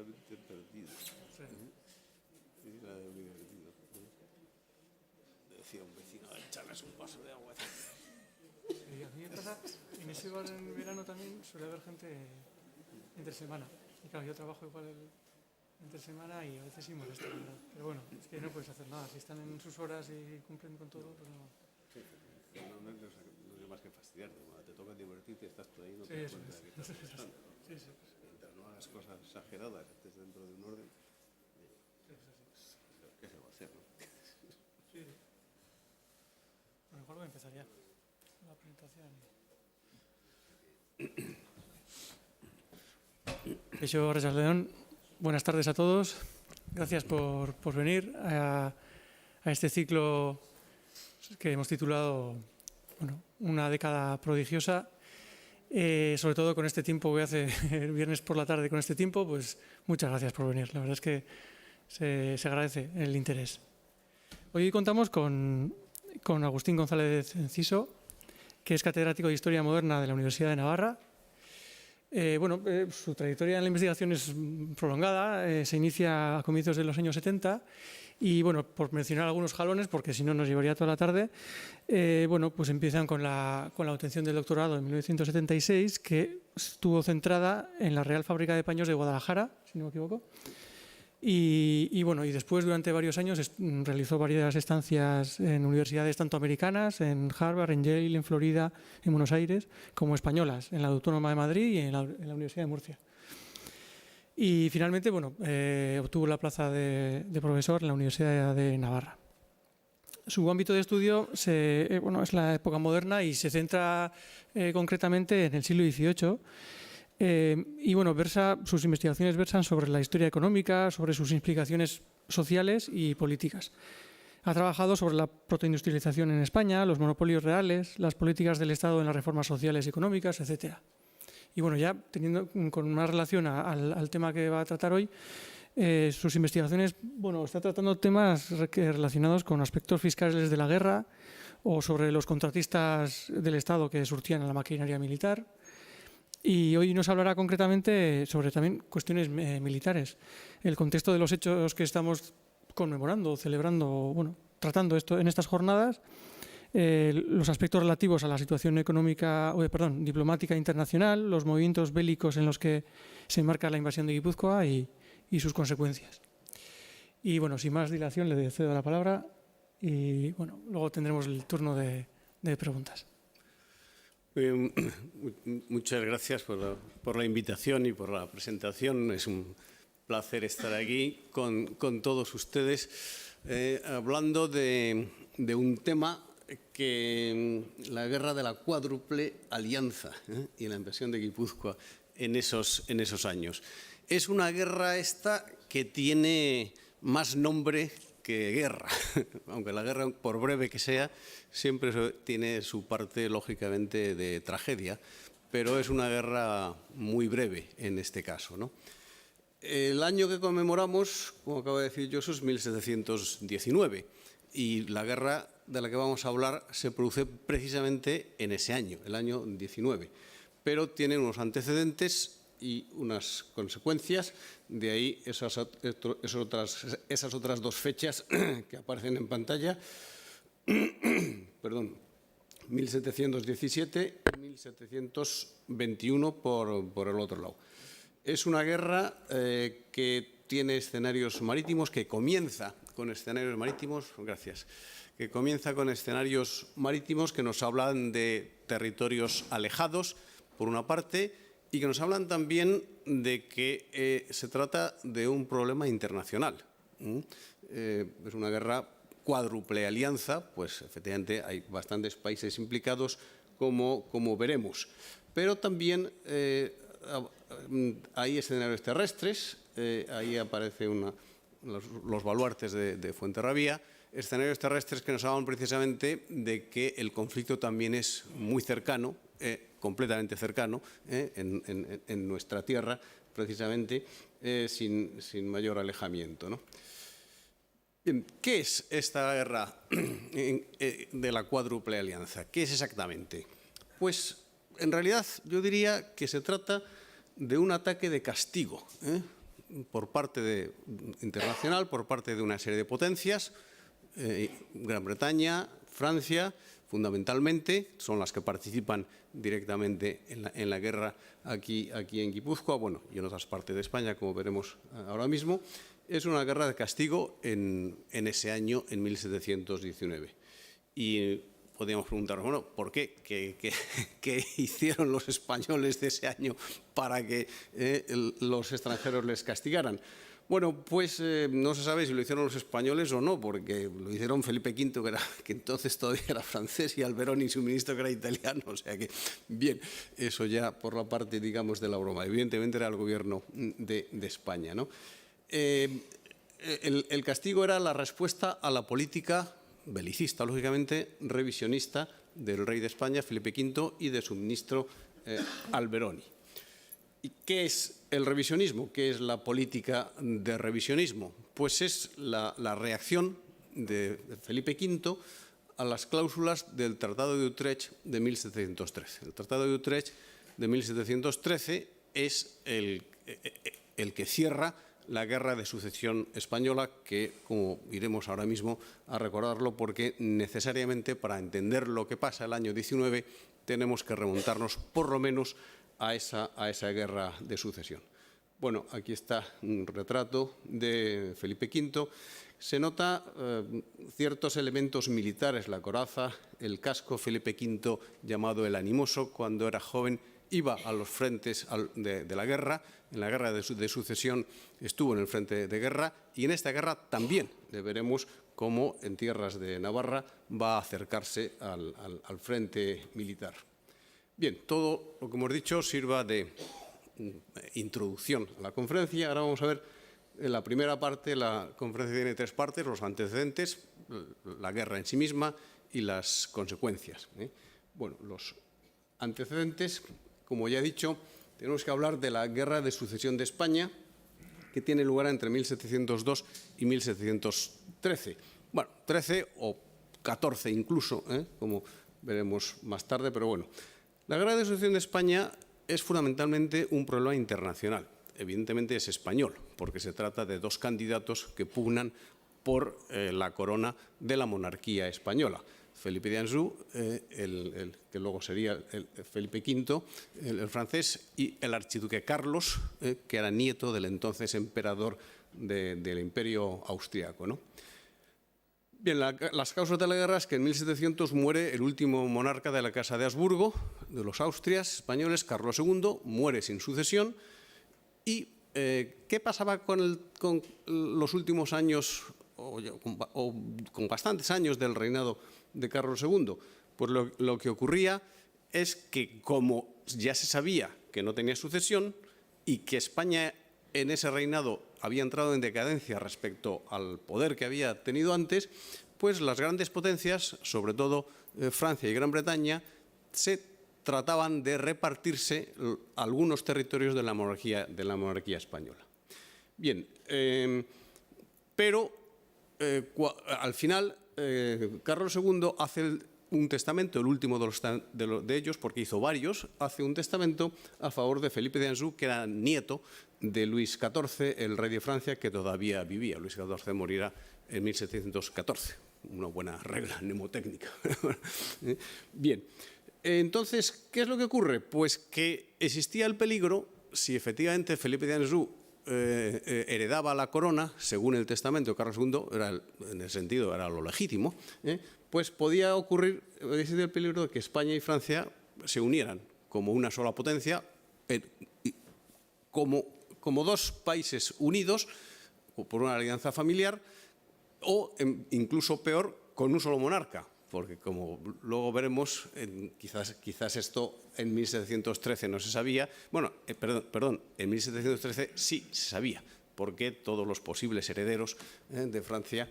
totalmente perdido. Sí. Y era muy divertido. Decía un vecino, échales un vaso de agua. Y a mí me pasa, en ese bar en verano también suele haber gente entre semana. Y claro, yo trabajo igual entre semana y a veces sí molesta, la verdad. Pero bueno, es que no puedes hacer nada. Si están en sus horas y cumplen con todo, pues no. No hay más que fastidiarte. Cuando te toca divertirte, estás tú ahí, no Sí, te das eso cuenta es. de que estás molestando. Sí, sí. Mientras no hagas cosas exageradas, estés dentro de un orden, ¿qué se va a hacer, no? Sí. Bueno, igual voy a empezar ya la presentación. Yo, Reyes León, buenas tardes a todos. Gracias por venir a este ciclo que hemos titulado Una década prodigiosa. Sobre todo con este tiempo que hace el viernes por la tarde, con este tiempo, pues muchas gracias por venir. La verdad es que se agradece el interés. Hoy contamos con Agustín González Enciso, que es catedrático de Historia Moderna de la Universidad de Navarra. Su trayectoria en la investigación es prolongada, se inicia a comienzos de los años 70 y, por mencionar algunos jalones, porque si no nos llevaría toda la tarde, pues empiezan con la obtención del doctorado en 1976, que estuvo centrada en la Real Fábrica de Paños de Guadalajara, si no me equivoco. Y después, durante varios años, realizó varias estancias en universidades tanto americanas, en Harvard, en Yale, en Florida, en Buenos Aires, como españolas, en la Autónoma de Madrid y en la Universidad de Murcia. Y finalmente, obtuvo la plaza de profesor en la Universidad de Navarra. Su ámbito de estudio es la época moderna y se centra concretamente en el siglo XVIII. Sus investigaciones versan sobre la historia económica, sobre sus implicaciones sociales y políticas. Ha trabajado sobre la protoindustrialización en España, los monopolios reales, las políticas del Estado en las reformas sociales y económicas, etc. Y ya teniendo con más relación al tema que va a tratar hoy, sus investigaciones, está tratando temas relacionados con aspectos fiscales de la guerra o sobre los contratistas del Estado que surtían a la maquinaria militar. Y hoy nos hablará concretamente sobre también cuestiones militares, el contexto de los hechos que estamos conmemorando, celebrando, tratando esto en estas jornadas, los aspectos relativos a la situación diplomática internacional, los movimientos bélicos en los que se enmarca la invasión de Guipúzcoa y sus consecuencias. Y sin más dilación le cedo la palabra y luego tendremos el turno de preguntas. Muchas gracias por la invitación y por la presentación. Es un placer estar aquí con todos ustedes hablando de un tema que la guerra de la cuádruple alianza y la invasión de Guipúzcoa en esos años. Es una guerra esta que tiene más nombre que guerra, aunque la guerra, por breve que sea, siempre tiene su parte, lógicamente, de tragedia, pero es una guerra muy breve en este caso, ¿no? El año que conmemoramos, como acaba de decir Josu, es 1719, y la guerra de la que vamos a hablar se produce precisamente en ese año, el año 19, pero tiene unos antecedentes y unas consecuencias, de ahí esas otras dos fechas que aparecen en pantalla, 1717 y 1721 por el otro lado. Es una guerra que tiene escenarios marítimos, que comienza con escenarios marítimos, que nos hablan de territorios alejados, por una parte, y que nos hablan también de que se trata de un problema internacional. Es una guerra cuádruple alianza, pues efectivamente hay bastantes países implicados, como veremos. Pero también hay escenarios terrestres, ahí aparecen los baluartes de Fuenterrabía, escenarios terrestres que nos hablan precisamente de que el conflicto también es muy cercano, completamente cercano, en nuestra tierra, precisamente, sin mayor alejamiento, ¿no? Bien, ¿qué es esta guerra de la cuádruple alianza? ¿Qué es exactamente? Pues, en realidad, yo diría que se trata de un ataque de castigo, por parte internacional, por parte de una serie de potencias, Gran Bretaña, Francia, fundamentalmente, son las que participan directamente en la guerra aquí en Guipúzcoa, bueno, y en otras partes de España, como veremos ahora mismo. Es una guerra de castigo en ese año, en 1719. Y podríamos preguntarnos, bueno, ¿por qué? ¿Qué hicieron los españoles de ese año para que los extranjeros les castigaran? Bueno, pues no se sabe si lo hicieron los españoles o no, porque lo hicieron Felipe V, que entonces todavía era francés, y Alberoni, su ministro, que era italiano. O sea que, bien, eso ya por la parte, digamos, de la broma. Evidentemente era el gobierno de España, ¿no? El castigo era la respuesta a la política belicista, lógicamente, revisionista del rey de España, Felipe V, y de su ministro Alberoni. ¿Y qué es el revisionismo? ¿Qué es la política de revisionismo? Pues es la reacción de Felipe V a las cláusulas del Tratado de Utrecht de 1713. El Tratado de Utrecht de 1713 es el que cierra la Guerra de Sucesión Española, que, como iremos ahora mismo a recordarlo, porque necesariamente para entender lo que pasa el año 19 tenemos que remontarnos por lo menos a esa guerra de sucesión. Bueno, aquí está un retrato de Felipe V. Se nota ciertos elementos militares, la coraza, el casco. Felipe V, llamado el Animoso, cuando era joven, iba a los frentes de la guerra. En la guerra de sucesión estuvo en el frente de guerra, y en esta guerra también le veremos cómo en tierras de Navarra va a acercarse al frente militar. Bien, todo lo que hemos dicho sirva de introducción a la conferencia. Ahora vamos a ver en la primera parte. La conferencia tiene tres partes: los antecedentes, la guerra en sí misma y las consecuencias. Bueno, los antecedentes, como ya he dicho, tenemos que hablar de la Guerra de Sucesión de España, que tiene lugar entre 1702 y 1713. Bueno, 13 o 14 incluso, como veremos más tarde, pero bueno. La Guerra de Sucesión de España es fundamentalmente un problema internacional. Evidentemente es español, porque se trata de dos candidatos que pugnan por la corona de la monarquía española. Felipe de Anjou, que luego sería el Felipe V, el francés, y el archiduque Carlos, que era nieto del entonces emperador del Imperio Austriaco, ¿no? Bien, las causas de la guerra es que en 1700 muere el último monarca de la Casa de Habsburgo, de los Austrias españoles, Carlos II, muere sin sucesión. ¿Y qué pasaba con los últimos años, o con bastantes años del reinado de Carlos II? Pues lo que ocurría es que, como ya se sabía que no tenía sucesión y que España en ese reinado había entrado en decadencia respecto al poder que había tenido antes, pues las grandes potencias, sobre todo Francia y Gran Bretaña, se trataban de repartirse algunos territorios de la monarquía española. Bien, pero al final Carlos II hace un testamento, el último de ellos, porque hizo varios, hace un testamento a favor de Felipe de Anjou, que era nieto de Luis XIV, el rey de Francia, que todavía vivía. Luis XIV morirá en 1714, una buena regla mnemotécnica. Bien, entonces, ¿qué es lo que ocurre? Pues que existía el peligro, si efectivamente Felipe de Anjou heredaba la corona, según el testamento de Carlos II, en el sentido era lo legítimo, pues podía ocurrir, existe el peligro de que España y Francia se unieran como una sola potencia, como dos países unidos por una alianza familiar, o incluso peor, con un solo monarca, porque como luego veremos, quizás esto en 1713 no se sabía. Bueno, perdón, en 1713 sí se sabía, porque todos los posibles herederos de Francia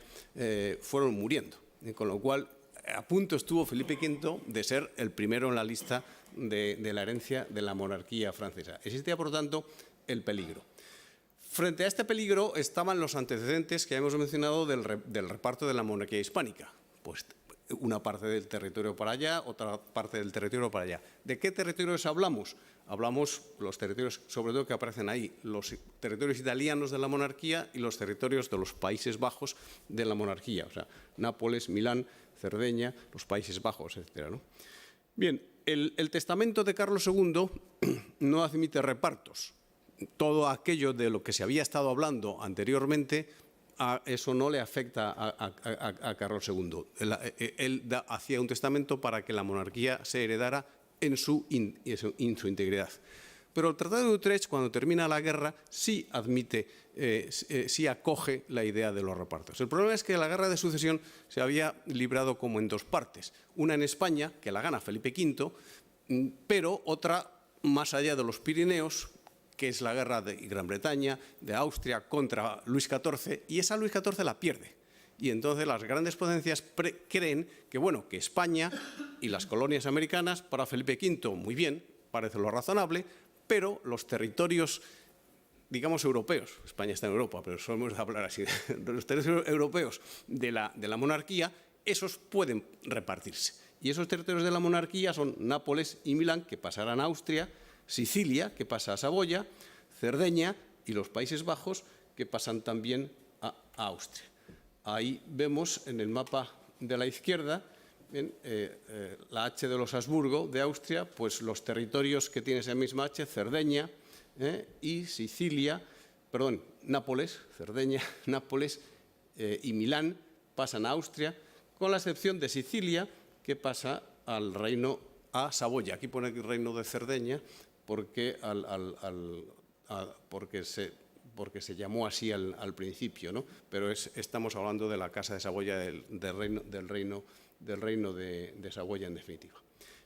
fueron muriendo. Con lo cual, a punto estuvo Felipe V de ser el primero en la lista de la herencia de la monarquía francesa. Existía, por lo tanto, el peligro. Frente a este peligro estaban los antecedentes que hemos mencionado del reparto de la monarquía hispánica. Pues una parte del territorio para allá, otra parte del territorio para allá. ¿De qué territorios hablamos? Hablamos los territorios, sobre todo, que aparecen ahí, los territorios italianos de la monarquía y los territorios de los Países Bajos de la monarquía, o sea, Nápoles, Milán, Cerdeña, los Países Bajos, etc., ¿no? Bien, el testamento de Carlos II no admite repartos. Todo aquello de lo que se había estado hablando anteriormente, eso no le afecta a Carlos II. Él hacía un testamento para que la monarquía se heredara en su integridad. Pero el Tratado de Utrecht, cuando termina la guerra, sí admite, sí acoge la idea de los repartos. El problema es que la guerra de sucesión se había librado como en dos partes. Una en España, que la gana Felipe V, pero otra más allá de los Pirineos, que es la guerra de Gran Bretaña, de Austria contra Luis XIV, y esa Luis XIV la pierde. Y entonces las grandes potencias creen que, bueno, que España y las colonias americanas, para Felipe V, muy bien, parece lo razonable, pero los territorios, digamos, europeos, España está en Europa, pero solemos hablar así, los territorios europeos de la monarquía, esos pueden repartirse. Y esos territorios de la monarquía son Nápoles y Milán, que pasarán a Austria, Sicilia, que pasa a Saboya, Cerdeña y los Países Bajos, que pasan también a Austria. Ahí vemos en el mapa de la izquierda, la H de los Habsburgo de Austria, pues los territorios que tiene esa misma H, Cerdeña y Sicilia, perdón, Nápoles, Cerdeña, Nápoles y Milán pasan a Austria, con la excepción de Sicilia, que pasa al reino a Saboya. Aquí pone el reino de Cerdeña porque, porque se llamó así al principio, ¿no? Pero estamos hablando de la Casa de Saboya, del reino de Saboya en definitiva.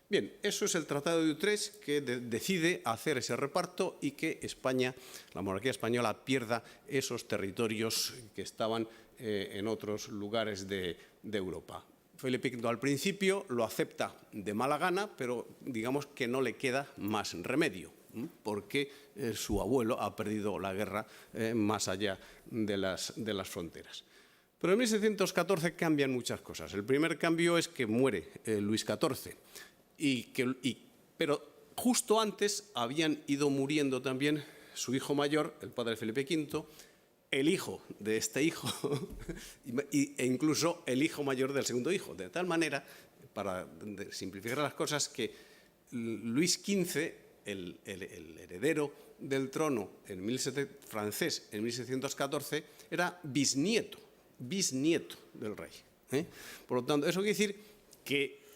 Bien, eso es el Tratado de Utrecht, que decide hacer ese reparto y que España, la monarquía española, pierda esos territorios que estaban en otros lugares de Europa. Felipe V al principio lo acepta de mala gana, pero digamos que no le queda más remedio, porque su abuelo ha perdido la guerra más allá de las fronteras. Pero en 1714 cambian muchas cosas. El primer cambio es que muere Luis XIV, pero justo antes habían ido muriendo también su hijo mayor, el padre de Felipe V, el hijo de este hijo e incluso el hijo mayor del segundo hijo. De tal manera, para simplificar las cosas, que Luis XV, el heredero del trono francés en 1714, era bisnieto del rey. Por lo tanto, eso quiere decir que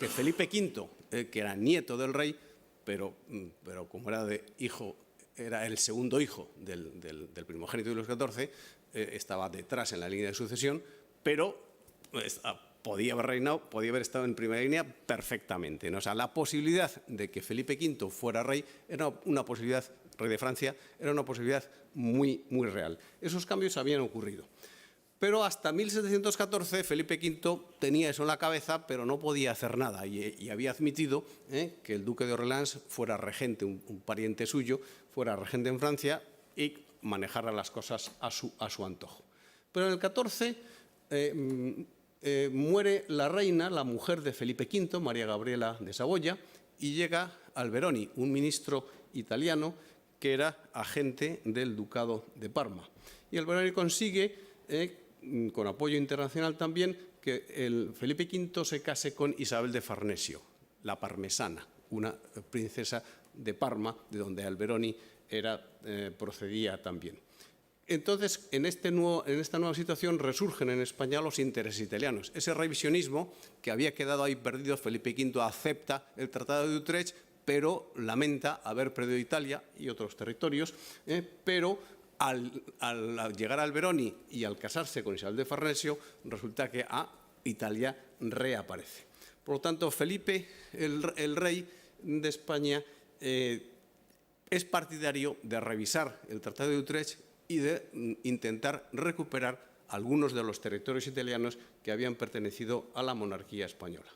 Felipe V, que era nieto del rey, pero como era el segundo hijo del primogénito de Luis XIV, estaba detrás en la línea de sucesión, pero podía haber reinado, podía haber estado en primera línea perfectamente, ¿no? O sea, la posibilidad de que Felipe V fuera rey era una posibilidad, rey de Francia, era una posibilidad muy, muy real. Esos cambios habían ocurrido. Pero hasta 1714 Felipe V tenía eso en la cabeza, pero no podía hacer nada y había admitido que el duque de Orleans fuera regente, un pariente suyo, fuera regente en Francia y manejara las cosas a su antojo. Pero en el 14 muere la reina, la mujer de Felipe V, María Gabriela de Saboya, y llega Alberoni, un ministro italiano que era agente del ducado de Parma. Y Alberoni consigue, con apoyo internacional también, que Felipe V se case con Isabel de Farnesio, la parmesana, una princesa de Parma, de donde Alberoni procedía también. Entonces, en esta nueva situación resurgen en España los intereses italianos. Ese revisionismo que había quedado ahí perdido, Felipe V acepta el Tratado de Utrecht, pero lamenta haber perdido Italia y otros territorios, pero al llegar a Alberoni y al casarse con Isabel de Farnesio, resulta que Italia reaparece. Por lo tanto, Felipe, el rey de España, es partidario de revisar el Tratado de Utrecht y de intentar recuperar algunos de los territorios italianos que habían pertenecido a la monarquía española.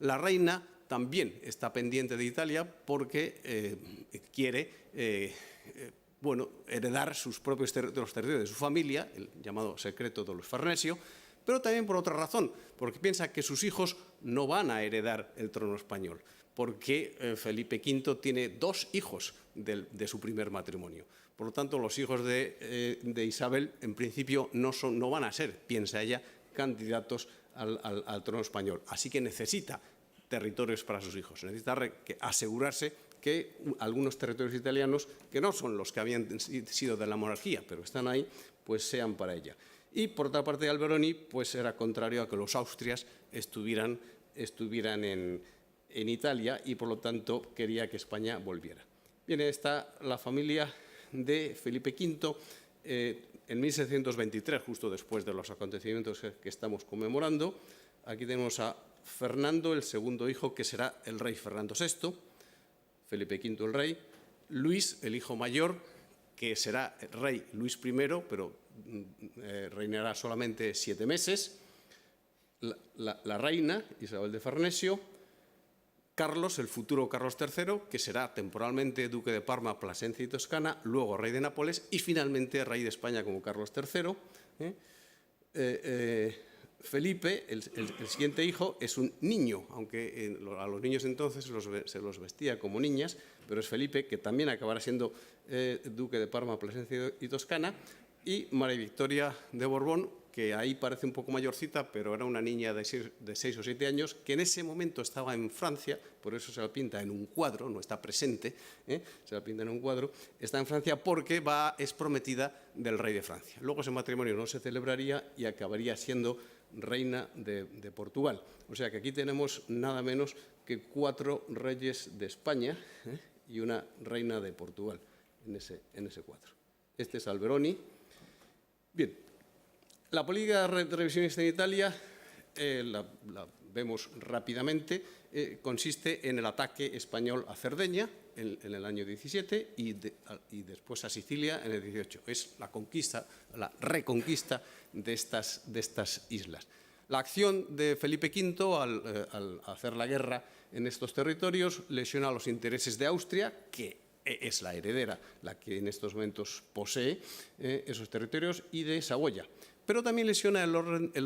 La reina también está pendiente de Italia porque quiere heredar los territorios de su familia, el llamado secreto de los Farnesio, pero también por otra razón, porque piensa que sus hijos no van a heredar el trono español, porque Felipe V tiene 2 hijos de su primer matrimonio. Por lo tanto, los hijos de Isabel, en principio, no van a ser, piensa ella, candidatos al trono español. Así que necesita territorios para sus hijos, necesita asegurarse que algunos territorios italianos, que no son los que habían sido de la monarquía, pero están ahí, pues sean para ella. Y por otra parte, Alberoni pues era contrario a que los Austrias estuvieran en Italia y por lo tanto quería que España volviera. Bien, está la familia de Felipe V en 1723, justo después de los acontecimientos que estamos conmemorando. Aquí tenemos a Fernando, el segundo hijo, que será el rey Fernando VI, Felipe V el rey, Luis, el hijo mayor, que será el rey Luis I, pero reinará solamente 7 meses, la reina Isabel de Farnesio, Carlos, el futuro Carlos III, que será temporalmente duque de Parma, Plasencia y Toscana, luego rey de Nápoles y finalmente rey de España como Carlos III. Felipe, el siguiente hijo, es un niño, aunque a los niños entonces se los vestía como niñas, pero es Felipe, que también acabará siendo duque de Parma, Plasencia y Toscana, y María Victoria de Borbón, que ahí parece un poco mayorcita, pero era una niña de 6 o 7 años, que en ese momento estaba en Francia, por eso se la pinta en un cuadro, no está presente, se la pinta en un cuadro, está en Francia porque es prometida del rey de Francia. Luego ese matrimonio no se celebraría y acabaría siendo reina de Portugal. O sea que aquí tenemos nada menos que 4 reyes de España y una reina de Portugal en ese cuadro. Este es Alberoni. Bien, la política revisionista en Italia, la vemos rápidamente, consiste en el ataque español a Cerdeña en el año 17 y después a Sicilia en el 18. Es la conquista, la reconquista de estas islas. La acción de Felipe V al hacer la guerra en estos territorios lesiona los intereses de Austria, que es la heredera, la que en estos momentos posee esos territorios, y de Saboya. Pero también lesiona el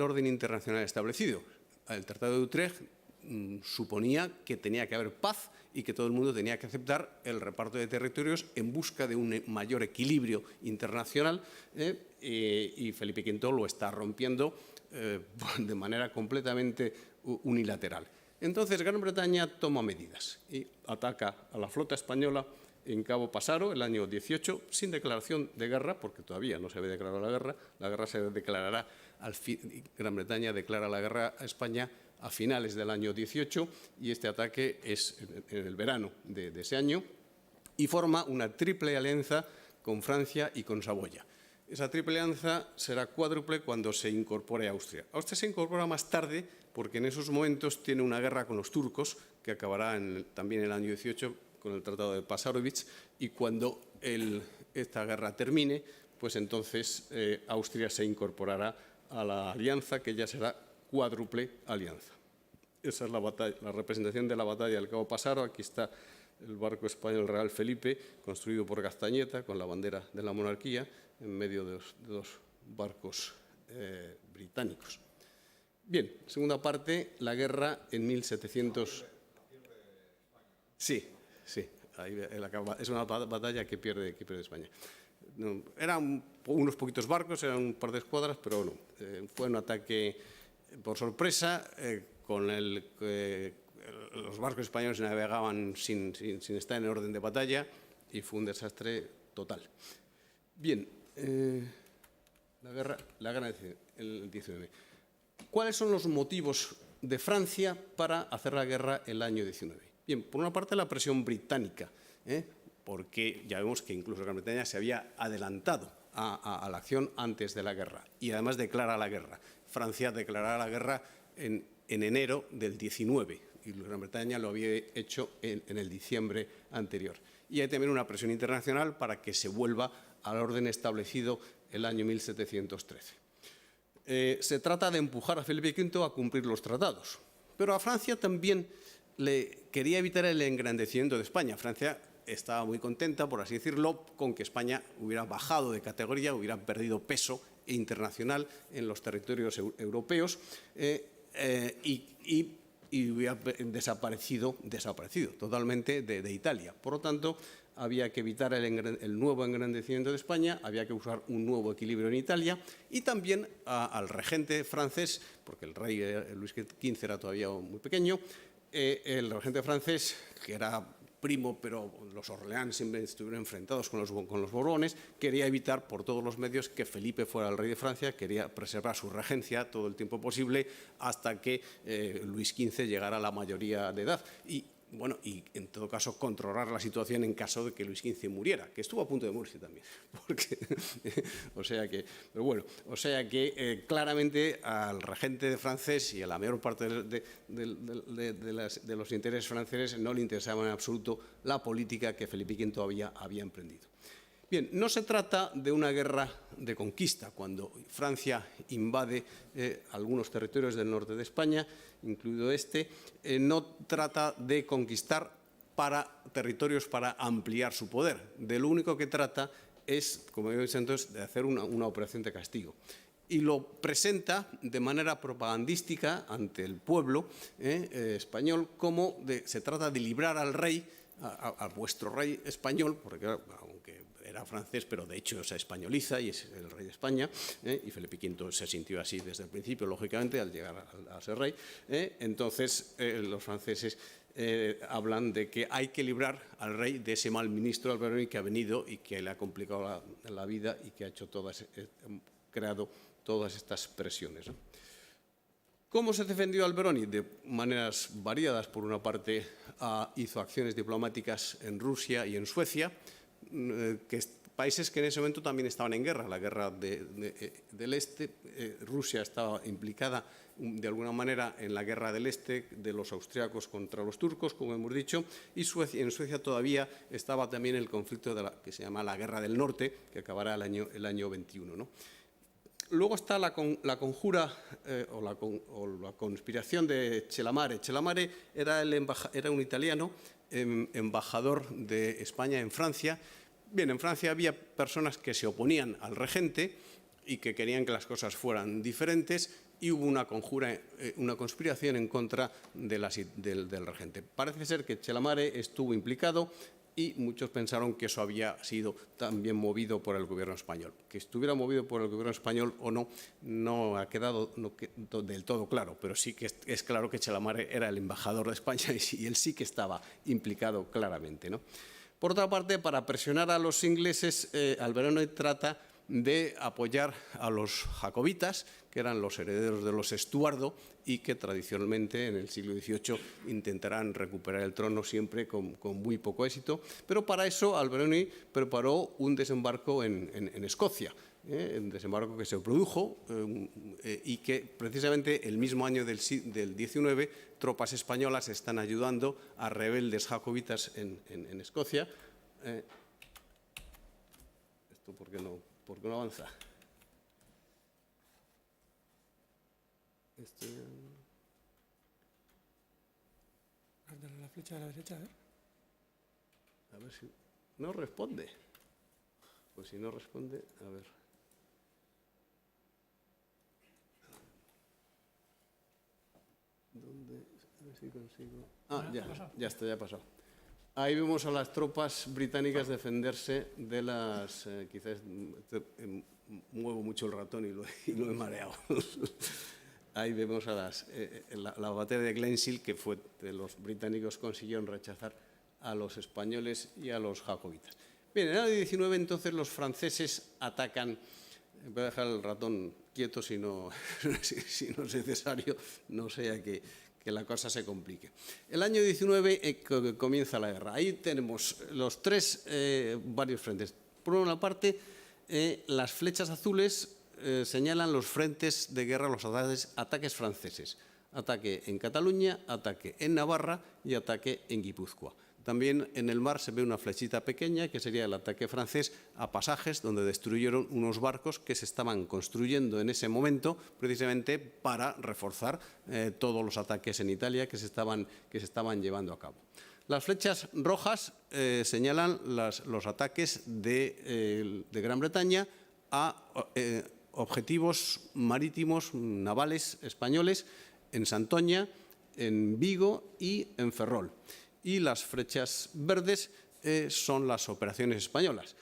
orden internacional establecido. El Tratado de Utrecht suponía que tenía que haber paz y que todo el mundo tenía que aceptar el reparto de territorios en busca de un mayor equilibrio internacional, y Felipe V lo está rompiendo de manera completamente unilateral. Entonces Gran Bretaña toma medidas y ataca a la flota española en Cabo Passaro el año 18, sin declaración de guerra, porque todavía no se había declarado la guerra se declarará Gran Bretaña declara la guerra a España a finales del año 18 y este ataque es en el verano de ese año y forma una triple alianza con Francia y con Saboya. Esa triple alianza será cuádruple cuando se incorpore Austria. Austria se incorpora más tarde porque en esos momentos tiene una guerra con los turcos que acabará también en el año 18 con el Tratado de Passarowitz, y cuando esta guerra termine, pues entonces Austria se incorporará a la alianza, que ya será cuádruple alianza. Esa es la representación de la batalla del Cabo Passaro. Aquí está el barco español Real Felipe, construido por Castañeta, con la bandera de la monarquía, en medio de dos barcos británicos. Bien, segunda parte, la guerra en 1700... Sí. Sí, es una batalla que pierde España. Eran unos poquitos barcos, eran un par de escuadras, pero no. Fue un ataque por sorpresa, los barcos españoles navegaban sin estar en orden de batalla y fue un desastre total. Bien, la guerra del 19. ¿Cuáles son los motivos de Francia para hacer la guerra el año 19? Bien, por una parte la presión británica, porque ya vemos que incluso Gran Bretaña se había adelantado a la acción antes de la guerra y además declara la guerra. Francia declarará la guerra en enero del 19 y Gran Bretaña lo había hecho en el diciembre anterior. Y hay también una presión internacional para que se vuelva al orden establecido el año 1713. Se trata de empujar a Felipe V a cumplir los tratados, pero a Francia también le quería evitar el engrandecimiento de España. Francia estaba muy contenta, por así decirlo, con que España hubiera bajado de categoría, hubiera perdido peso internacional en los territorios europeos y hubiera desaparecido totalmente de Italia. Por lo tanto, había que evitar el nuevo engrandecimiento de España, había que buscar un nuevo equilibrio en Italia y también al regente francés, porque el rey Luis XV era todavía muy pequeño, el regente francés, que era primo, pero los Orleans siempre estuvieron enfrentados con los Borbones, quería evitar por todos los medios que Felipe fuera el rey de Francia, quería preservar su regencia todo el tiempo posible hasta que Luis XV llegara a la mayoría de edad. Y en todo caso, controlar la situación en caso de que Luis XV muriera, que estuvo a punto de morirse también. O sea que claramente al regente francés y a la mayor parte de los intereses franceses no le interesaba en absoluto la política que Felipe V había emprendido. Bien, no se trata de una guerra de conquista. Cuando Francia invade algunos territorios del norte de España, incluido no trata de conquistar territorios para ampliar su poder. De lo único que trata es, como he dicho antes, de hacer una operación de castigo. Y lo presenta de manera propagandística ante el pueblo español como se trata de librar al rey, a vuestro rey español, porque aunque era francés, pero de hecho se españoliza y es el rey de España, y Felipe V se sintió así desde el principio, lógicamente, al llegar a ser rey. Entonces, los franceses hablan de que hay que librar al rey de ese mal ministro Alberoni que ha venido y que le ha complicado la vida y que ha hecho creado todas estas presiones, ¿no? ¿Cómo se defendió Alberoni? De maneras variadas. Por una parte, hizo acciones diplomáticas en Rusia y en Suecia, países que en ese momento también estaban en guerra, la guerra del Este. Rusia estaba implicada de alguna manera en la guerra del Este de los austriacos contra los turcos, como hemos dicho, y en Suecia todavía estaba también el conflicto que se llama la Guerra del Norte, que acabará el año 21, ¿no? Luego está la conjura o la conspiración de Celamare. Celamare era un italiano, embajador de España en Francia. Bien, en Francia había personas que se oponían al regente y que querían que las cosas fueran diferentes, y hubo una conjura, una conspiración en contra del regente. Parece ser que Celamare estuvo implicado y muchos pensaron que eso había sido también movido por el gobierno español. Que estuviera movido por el gobierno español o no, no ha quedado del todo claro, pero sí que es claro que Celamare era el embajador de España y él sí que estaba implicado claramente, ¿no? Por otra parte, para presionar a los ingleses, Alberoni trata de apoyar a los jacobitas, que eran los herederos de los Estuardo y que tradicionalmente en el siglo XVIII intentarán recuperar el trono siempre con muy poco éxito. Pero para eso Alberoni preparó un desembarco en Escocia, un desembarco que se produjo y que precisamente el mismo año del XIX tropas españolas están ayudando a rebeldes jacobitas en Escocia. ¿Esto por qué no avanza? La flecha de la derecha, A ver si no responde. Pues si no responde, a ver. ¿Dónde? A ver si consigo. Ya está, ya ha pasado. Ahí vemos a las tropas británicas defenderse de las... quizás muevo mucho el ratón y lo he mareado. Ahí vemos a la batalla de Glenside, que fue de los británicos consiguieron rechazar a los españoles y a los jacobitas. Bien, en el año 19 entonces los franceses atacan. Voy a dejar el ratón quieto si no es necesario, no sea que la cosa se complique. El año 19 comienza la guerra. Ahí tenemos los varios frentes. Por una parte, las flechas azules señalan los frentes de guerra, los ataques franceses. Ataque en Cataluña, ataque en Navarra y ataque en Guipúzcoa. También en el mar se ve una flechita pequeña, que sería el ataque francés a Pasajes, donde destruyeron unos barcos que se estaban construyendo en ese momento, precisamente para reforzar todos los ataques en Italia que se estaban llevando a cabo. Las flechas rojas señalan los ataques de Gran Bretaña a objetivos marítimos navales españoles en Santoña, en Vigo y en Ferrol. Y las flechas verdes son las operaciones españolas.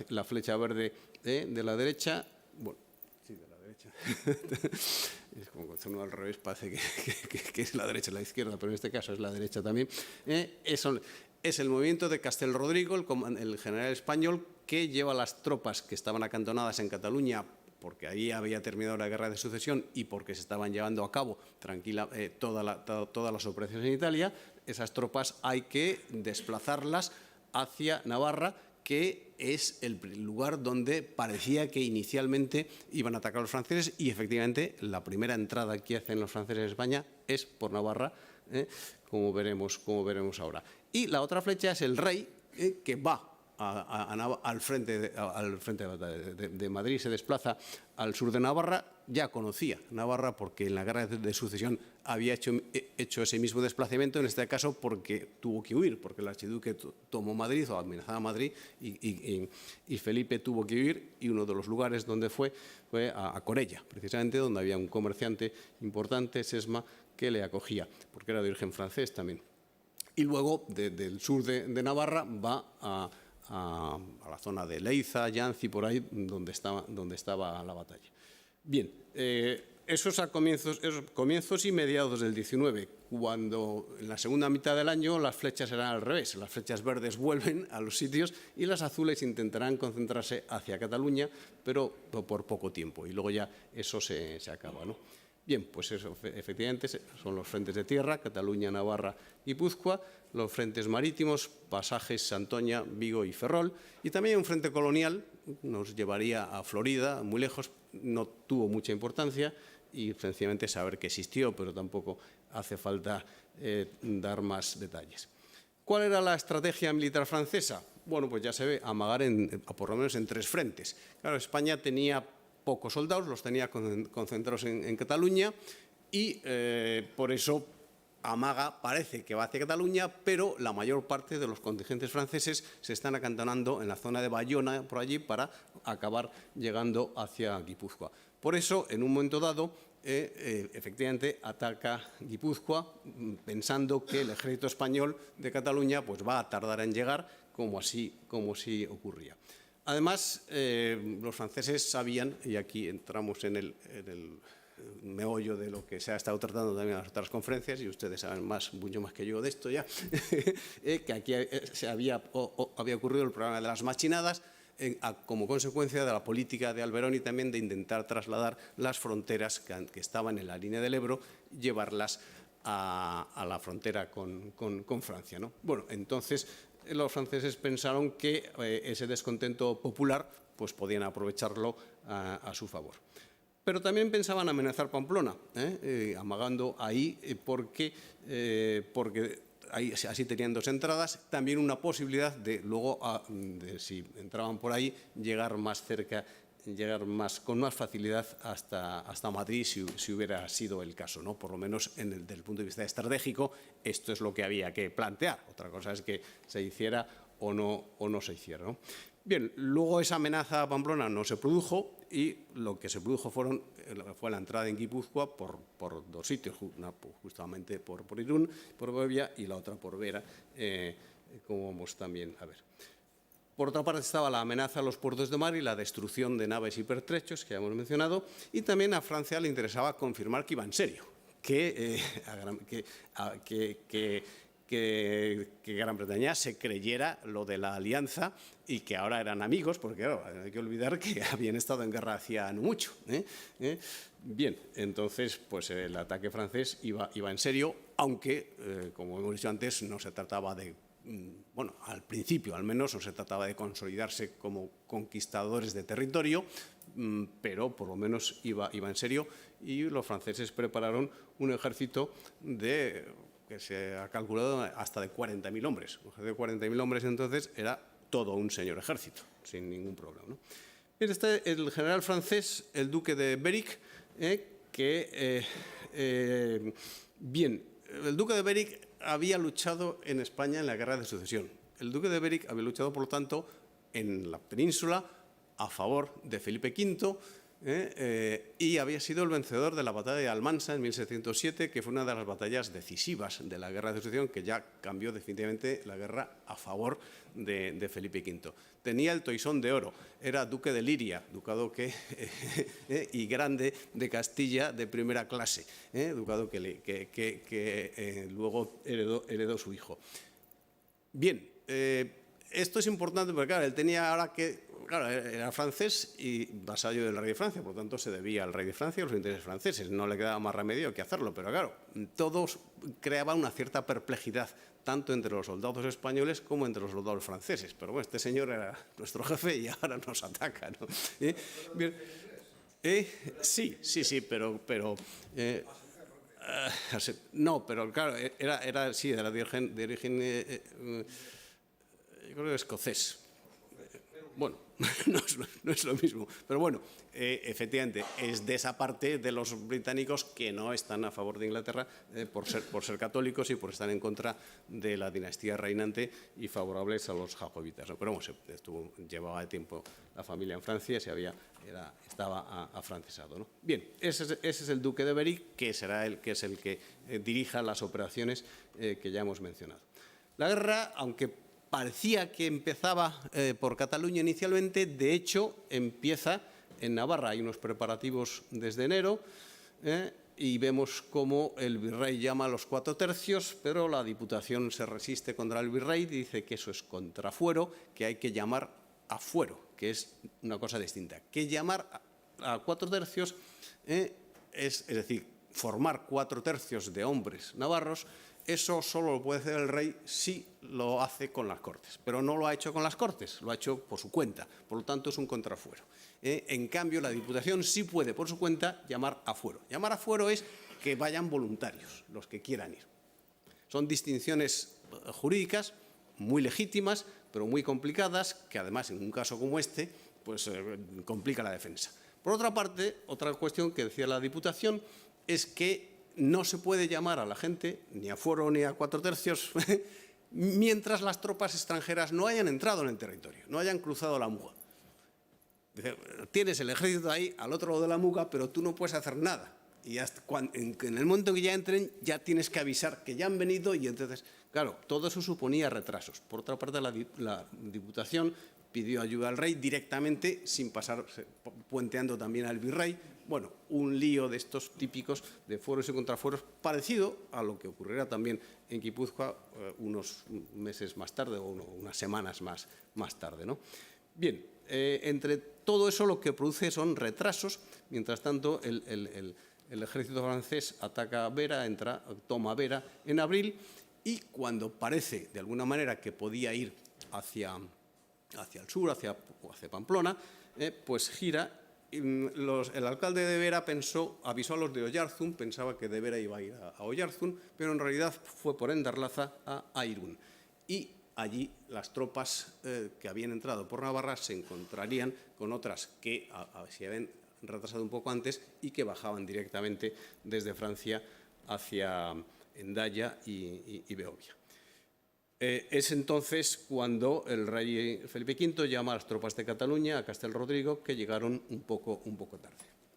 La flecha verde de la derecha, bueno, sí, de la derecha. Es como cuando uno al revés parece que es la derecha y la izquierda, pero en este caso es la derecha también. Es el movimiento de Castelrodrigo, el general español, que lleva las tropas que estaban acantonadas en Cataluña, porque ahí había terminado la guerra de sucesión y porque se estaban llevando a cabo todas las operaciones en Italia. Esas tropas hay que desplazarlas hacia Navarra, que es el lugar donde parecía que inicialmente iban a atacar los franceses, y efectivamente la primera entrada que hacen los franceses en España es por Navarra, como veremos ahora. Y la otra flecha es el rey, que va al frente de Madrid, se desplaza al sur de Navarra. Ya conocía Navarra porque en la guerra de sucesión había hecho ese mismo desplazamiento, en este caso porque tuvo que huir, porque el archiduque tomó Madrid o amenazaba Madrid y Felipe tuvo que huir, y uno de los lugares donde fue a Corella, precisamente, donde había un comerciante importante, Sesma, que le acogía, porque era de origen francés también. Y luego, del sur de Navarra, va a la zona de Leiza, Yanzi, por ahí, donde estaba la batalla. Bien, esos comienzos y mediados del 19, cuando en la segunda mitad del año las flechas eran al revés. Las flechas verdes vuelven a los sitios y las azules intentarán concentrarse hacia Cataluña, pero por poco tiempo, y luego ya eso se acaba, ¿no? Bien, pues eso, efectivamente son los frentes de tierra, Cataluña, Navarra, Guipúzcoa, los frentes marítimos, Pasajes, Santoña, Vigo y Ferrol, y también un frente colonial, nos llevaría a Florida, muy lejos, no tuvo mucha importancia, y sencillamente saber que existió, pero tampoco hace falta dar más detalles. ¿Cuál era la estrategia militar francesa? Bueno, pues ya se ve, amagar por lo menos en 3 frentes. Claro, España tenía pocos soldados, los tenía concentrados en Cataluña, y por eso amaga, parece que va hacia Cataluña, pero la mayor parte de los contingentes franceses se están acantonando en la zona de Bayona, por allí, para acabar llegando hacia Guipúzcoa. Por eso, en un momento dado, efectivamente ataca Guipúzcoa, pensando que el ejército español de Cataluña pues va a tardar en llegar, como así ocurría. Además, los franceses sabían, y aquí entramos en el meollo de lo que se ha estado tratando también en las otras conferencias, y ustedes saben mucho más que yo de esto ya, que aquí había ocurrido el problema de las machinadas, como consecuencia de la política de Alberoni también de intentar trasladar las fronteras que estaban en la línea del Ebro, llevarlas a la frontera con Francia, ¿no? Bueno, entonces los franceses pensaron que ese descontento popular pues podían aprovecharlo a su favor. Pero también pensaban amenazar Pamplona, amagando ahí, porque ahí, así tenían 2 entradas, también una posibilidad de luego, si entraban por ahí, llegar más cerca, con más facilidad hasta Madrid, si hubiera sido el caso, ¿no? Por lo menos desde el punto de vista estratégico, esto es lo que había que plantear. Otra cosa es que se hiciera o no se hiciera, ¿no? Bien, luego esa amenaza a Pamplona no se produjo, y lo que se produjo fue la entrada en Guipúzcoa por 2 sitios, una justamente por Irún, por Bevia, y la otra por Vera, como vamos también a ver. Por otra parte estaba la amenaza a los puertos de mar y la destrucción de naves y pertrechos, que ya hemos mencionado, y también a Francia le interesaba confirmar que iba en serio, que Gran Bretaña se creyera lo de la alianza y que ahora eran amigos, porque claro, hay que olvidar que habían estado en guerra hacía no mucho. Bien, entonces pues el ataque francés iba en serio, aunque, como hemos dicho antes, no se trataba de, bueno, al principio al menos, no se trataba de consolidarse como conquistadores de territorio, pero por lo menos iba en serio, y los franceses prepararon un ejército que se ha calculado hasta de 40.000 hombres. Un ejército de 40.000 hombres entonces era todo un señor ejército, sin ningún problema, ¿no? Este el general francés, el duque de Berwick, bien, el duque de Berwick había luchado en España en la guerra de sucesión. El duque de Berwick había luchado, por lo tanto, en la península a favor de Felipe V, y había sido el vencedor de la batalla de Almansa en 1707, que fue una de las batallas decisivas de la guerra de sucesión, que ya cambió definitivamente la guerra a favor de Felipe V. Tenía el toisón de oro, era duque de Liria, ducado y grande de Castilla de primera clase, ducado que luego heredó su hijo. Bien, esto es importante porque, claro, él tenía ahora que... Claro, era francés y vasallo del rey de Francia, por lo tanto se debía al rey de Francia y a los intereses franceses. No le quedaba más remedio que hacerlo, pero claro, todos creaban una cierta perplejidad, tanto entre los soldados españoles como entre los soldados franceses. Pero bueno, este señor era nuestro jefe y ahora nos ataca, ¿no? Bien, sí, pero no, pero claro, era de origen yo creo que escocés. Bueno, no es lo mismo, pero bueno, efectivamente es de esa parte de los británicos que no están a favor de Inglaterra por ser católicos y por estar en contra de la dinastía reinante y favorables a los jacobitas, ¿no? Pero bueno, llevaba tiempo la familia en Francia y estaba afrancesado, ¿no? Bien, ese es el duque de Berry, que es el que dirija las operaciones que ya hemos mencionado. La guerra, aunque parecía que empezaba por Cataluña inicialmente, de hecho empieza en Navarra. Hay unos preparativos desde enero y vemos cómo el virrey llama a los 4 tercios, pero la Diputación se resiste contra el virrey, dice que eso es contrafuero, que hay que llamar a fuero, que es una cosa distinta. Que llamar a 4 tercios es decir, formar 4 tercios de hombres navarros. Eso solo lo puede hacer el rey si lo hace con las Cortes, pero no lo ha hecho con las Cortes, lo ha hecho por su cuenta, por lo tanto es un contrafuero. En cambio, la Diputación sí puede por su cuenta llamar a fuero. Llamar a fuero es que vayan voluntarios, los que quieran ir. Son distinciones jurídicas muy legítimas, pero muy complicadas, que además en un caso como este, pues complica la defensa. Por otra parte, otra cuestión que decía la Diputación es que no se puede llamar a la gente, ni a fuero ni a 4 tercios, mientras las tropas extranjeras no hayan entrado en el territorio, no hayan cruzado la muga. Tienes el ejército ahí, al otro lado de la muga, pero tú no puedes hacer nada. Y en el momento en que ya entren, ya tienes que avisar que ya han venido y entonces, claro, todo eso suponía retrasos. Por otra parte, la Diputación pidió ayuda al rey directamente, sin pasar, puenteando también al virrey. Bueno, un lío de estos típicos de fueros y contrafueros, parecido a lo que ocurrirá también en Guipúzcoa unos meses más tarde o unas semanas más tarde, ¿no? Bien, entre todo eso lo que produce son retrasos. Mientras tanto, el ejército francés ataca Vera, toma Vera en abril, y cuando parece de alguna manera que podía ir hacia el sur, hacia Pamplona, pues gira. El alcalde de Vera avisó a los de Oyarzún, pensaba que de Vera iba a ir a Oyarzún, pero en realidad fue por Endarlaza a Irún. Y allí las tropas que habían entrado por Navarra se encontrarían con otras que se habían retrasado un poco antes y que bajaban directamente desde Francia hacia Hendaya y Beovia. Es entonces cuando el rey Felipe V llama a las tropas de Cataluña, a Castelrodrigo, que llegaron un poco tarde.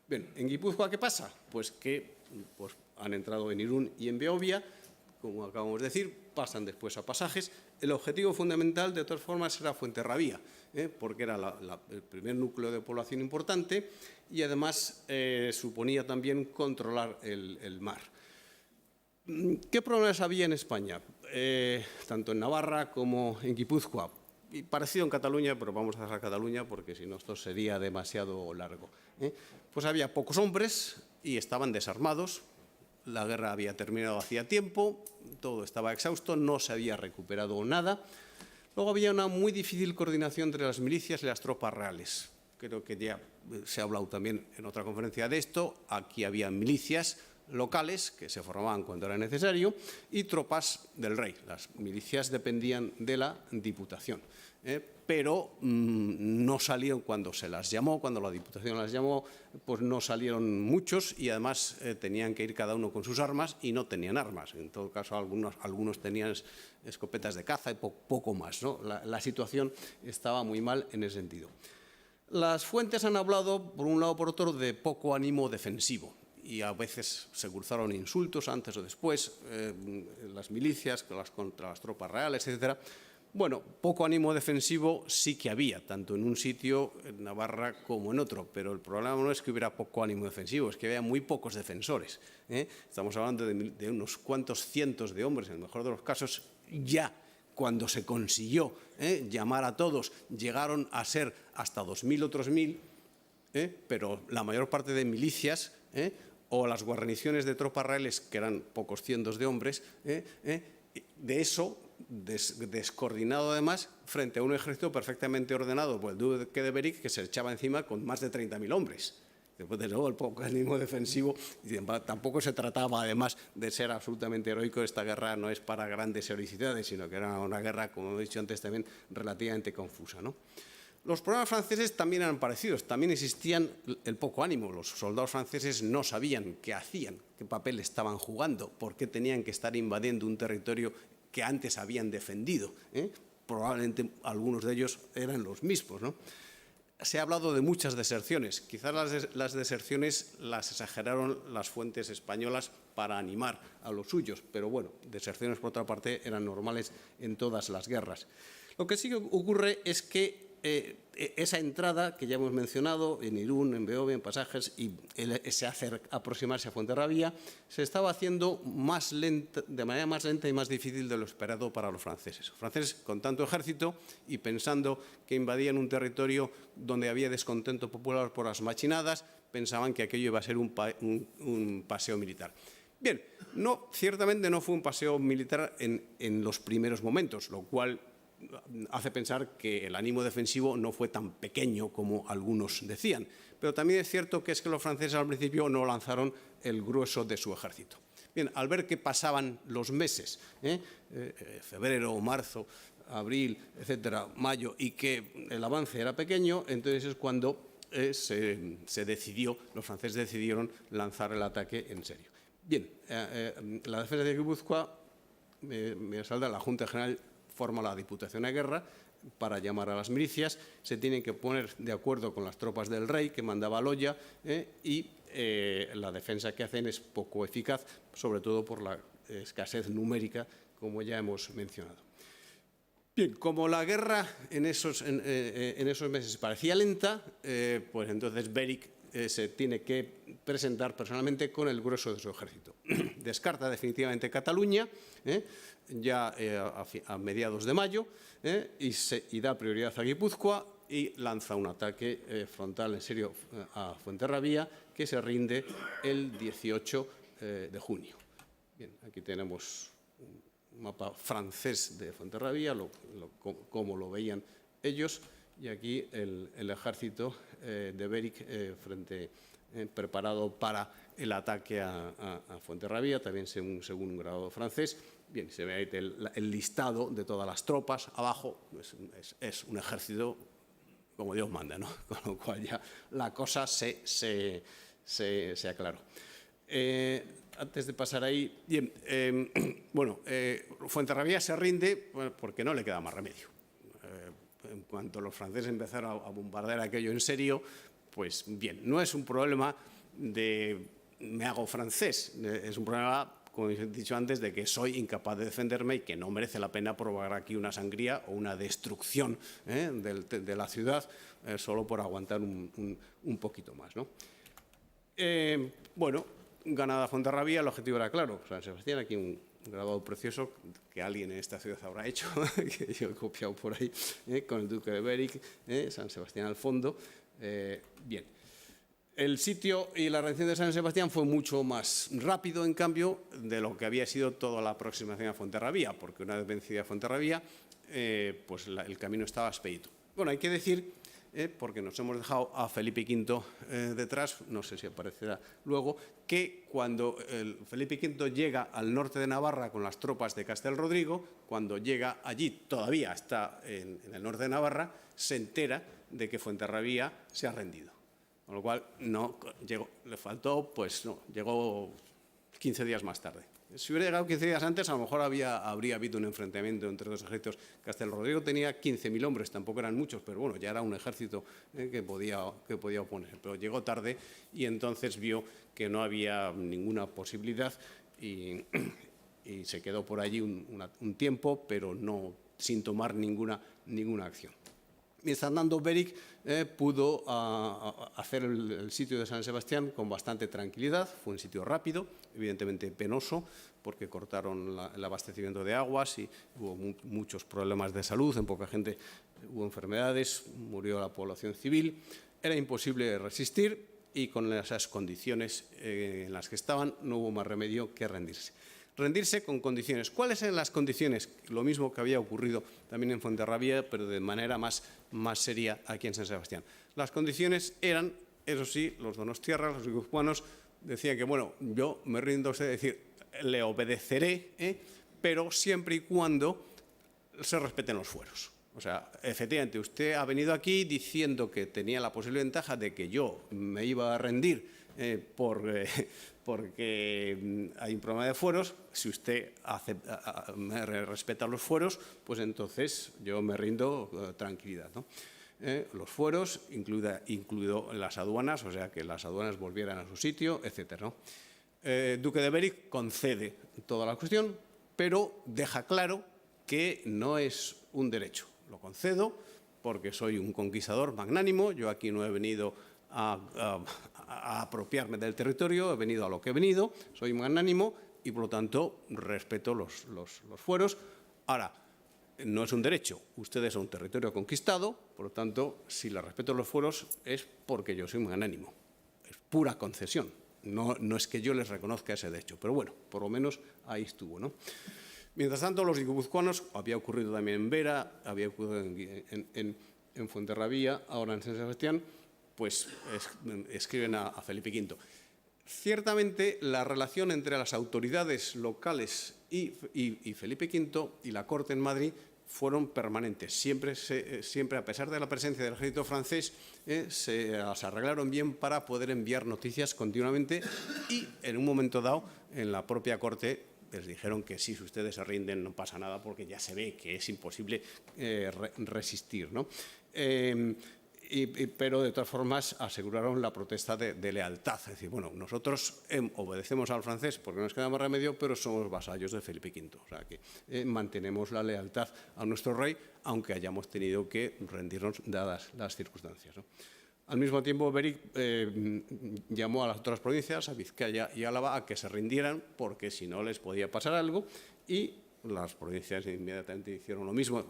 Bien, ¿en Guipúzcoa qué pasa? Pues que han entrado en Irún y en Beovia, como acabamos de decir, pasan después a Pasajes. El objetivo fundamental, de todas formas, era Fuenterrabía, porque era el primer núcleo de población importante y además suponía también controlar el mar. ¿Qué problemas había en España? Tanto en Navarra como en Guipúzcoa. Y parecido en Cataluña, pero vamos a dejar Cataluña porque si no esto sería demasiado largo. Pues había pocos hombres y estaban desarmados. La guerra había terminado hacía tiempo, todo estaba exhausto, no se había recuperado nada. Luego había una muy difícil coordinación entre las milicias y las tropas reales. Creo que ya se ha hablado también en otra conferencia de esto. Aquí había milicias locales que se formaban cuando era necesario y tropas del rey. Las milicias dependían de la Diputación, pero no salieron cuando se las llamó, cuando la Diputación las llamó, pues no salieron muchos y además tenían que ir cada uno con sus armas y no tenían armas. En todo caso, algunos tenían escopetas de caza y poco más, ¿no? La situación estaba muy mal en ese sentido. Las fuentes han hablado, por un lado o por otro, de poco ánimo defensivo. Y a veces se cruzaron insultos antes o después, las milicias contra las tropas reales, etc. Bueno, poco ánimo defensivo sí que había, tanto en un sitio, en Navarra, como en otro, pero el problema no es que hubiera poco ánimo defensivo, es que había muy pocos defensores. Estamos hablando de unos cuantos cientos de hombres, en el mejor de los casos, ya cuando se consiguió llamar a todos, llegaron a ser hasta 2.000 o 3.000, pero la mayor parte de milicias o las guarniciones de tropas reales, que eran pocos cientos de hombres, de eso, descoordinado además, frente a un ejército perfectamente ordenado por el duque de Beric, que se echaba encima con más de 30.000 hombres. Después de luego el poco ánimo defensivo, y tampoco se trataba además de ser absolutamente heroico. Esta guerra no es para grandes heroicidades, sino que era una guerra, como he dicho antes, también relativamente confusa, ¿no? Los problemas franceses también eran parecidos, también existían el poco ánimo. Los soldados franceses no sabían qué hacían, qué papel estaban jugando, por qué tenían que estar invadiendo un territorio que antes habían defendido. Probablemente algunos de ellos eran los mismos, ¿no? Se ha hablado de muchas deserciones. Quizás las deserciones las exageraron las fuentes españolas para animar a los suyos, pero bueno, deserciones por otra parte eran normales en todas las guerras. Lo que sí que ocurre es que esa entrada que ya hemos mencionado en Irún, en Beove, en Pasajes, y ese aproximarse a Fuenterrabía, se estaba haciendo de manera más lenta y más difícil de lo esperado para los franceses. Los franceses, con tanto ejército y pensando que invadían un territorio donde había descontento popular por las machinadas, pensaban que aquello iba a ser un paseo militar. Bien, ciertamente no fue un paseo militar en los primeros momentos, lo cual hace pensar que el ánimo defensivo no fue tan pequeño como algunos decían. Pero también es cierto que los franceses al principio no lanzaron el grueso de su ejército. Bien, al ver que pasaban los meses, febrero, marzo, abril, etcétera, mayo, y que el avance era pequeño, entonces es cuando se decidió, los franceses decidieron lanzar el ataque en serio. Bien, la defensa de Guipúzcoa, la Junta General forma la Diputación de Guerra para llamar a las milicias, se tienen que poner de acuerdo con las tropas del rey que mandaba Loya, y la defensa que hacen es poco eficaz, sobre todo por la escasez numérica, como ya hemos mencionado. Bien, como la guerra en esos meses parecía lenta, pues entonces Beric se tiene que presentar personalmente con el grueso de su ejército. Descarta definitivamente Cataluña, ya a mediados de mayo, y da prioridad a Guipúzcoa y lanza un ataque frontal en serio a Fuenterrabía, que se rinde el 18 de junio. Bien, aquí tenemos un mapa francés de Fuenterrabía, cómo lo veían ellos, y aquí el ejército de Beric preparado para el ataque a Fuenterrabía, también según un grado francés. Bien, se ve ahí el listado de todas las tropas. Abajo es un ejército como Dios manda, ¿no? Con lo cual ya la cosa se aclaró. Antes de pasar ahí, bien, Fuenterrabía se rinde porque no le queda más remedio. En cuanto los franceses empezaron a bombardear aquello en serio, pues bien, no es un problema de me hago francés, es un problema, como he dicho antes, de que soy incapaz de defenderme y que no merece la pena provocar aquí una sangría o una destrucción de la ciudad solo por aguantar un poquito más, ¿no? Bueno, ganada Fuenterrabía, el objetivo era claro. San Sebastián, aquí un grabado precioso que alguien en esta ciudad habrá hecho, que yo he copiado por ahí, con el duque de Beric, San Sebastián al fondo. Bien. El sitio y la rendición de San Sebastián fue mucho más rápido, en cambio, de lo que había sido toda la aproximación a Fuenterrabía, porque una vez vencida Fuenterrabía, pues el camino estaba expedito. Bueno, hay que decir, porque nos hemos dejado a Felipe V detrás, no sé si aparecerá luego, que cuando Felipe V llega al norte de Navarra con las tropas de Castelrodrigo, cuando llega allí, todavía está en el norte de Navarra, se entera de que Fuenterrabía se ha rendido. Con lo cual, no llegó, le faltó, pues no, llegó 15 días más tarde. Si hubiera llegado 15 días antes, a lo mejor habría habido un enfrentamiento entre dos ejércitos. Castelrodrigo tenía 15.000 hombres, tampoco eran muchos, pero bueno, ya era un ejército que podía oponerse. Pero llegó tarde y entonces vio que no había ninguna posibilidad y se quedó por allí un tiempo, pero no sin tomar ninguna acción. Mientras tanto, Beric pudo hacer el sitio de San Sebastián con bastante tranquilidad. Fue un sitio rápido, evidentemente penoso, porque cortaron el abastecimiento de aguas y hubo muchos problemas de salud, en poca gente hubo enfermedades, murió la población civil. Era imposible resistir y con esas condiciones en las que estaban no hubo más remedio que rendirse. Rendirse con condiciones. ¿Cuáles eran las condiciones? Lo mismo que había ocurrido también en Fuenterrabía, pero de manera más seria aquí en San Sebastián. Las condiciones eran, eso sí, los donostiarras, los guipuzcoanos, decían que, bueno, yo me rindo, es decir, le obedeceré, pero siempre y cuando se respeten los fueros. O sea, efectivamente, usted ha venido aquí diciendo que tenía la posible ventaja de que yo me iba a rendir porque hay un problema de fueros. Si usted me respeta los fueros, pues entonces yo me rindo tranquilidad, ¿no? Los fueros, incluido las aduanas, o sea, que las aduanas volvieran a su sitio, etc., ¿no? Duque de Beric concede toda la cuestión, pero deja claro que no es un derecho. Lo concedo porque soy un conquistador magnánimo. Yo aquí no he venido a apropiarme del territorio, he venido a lo que he venido, soy magnánimo y, por lo tanto, respeto los fueros. Ahora, no es un derecho, ustedes son un territorio conquistado, por lo tanto, si le respeto los fueros es porque yo soy magnánimo. Es pura concesión, no es que yo les reconozca ese derecho, pero bueno, por lo menos ahí estuvo, ¿no? Mientras tanto, los guipuzcoanos, había ocurrido también en Vera, había ocurrido en Fuenterrabía, ahora en San Sebastián, pues escriben a Felipe V. Ciertamente, la relación entre las autoridades locales y Felipe V y la corte en Madrid fueron permanentes. Siempre, a pesar de la presencia del ejército francés, se las arreglaron bien para poder enviar noticias continuamente y, en un momento dado, en la propia corte les dijeron que si ustedes se rinden no pasa nada porque ya se ve que es imposible resistir, ¿no? Pero de todas formas aseguraron la protesta de lealtad. Es decir, bueno, nosotros obedecemos al francés porque no nos queda más remedio, pero somos vasallos de Felipe V. O sea que mantenemos la lealtad a nuestro rey, aunque hayamos tenido que rendirnos dadas las circunstancias, ¿no? Al mismo tiempo, Beric llamó a las otras provincias, a Vizcaya y Álava, a que se rindieran porque si no les podía pasar algo, y las provincias inmediatamente hicieron lo mismo.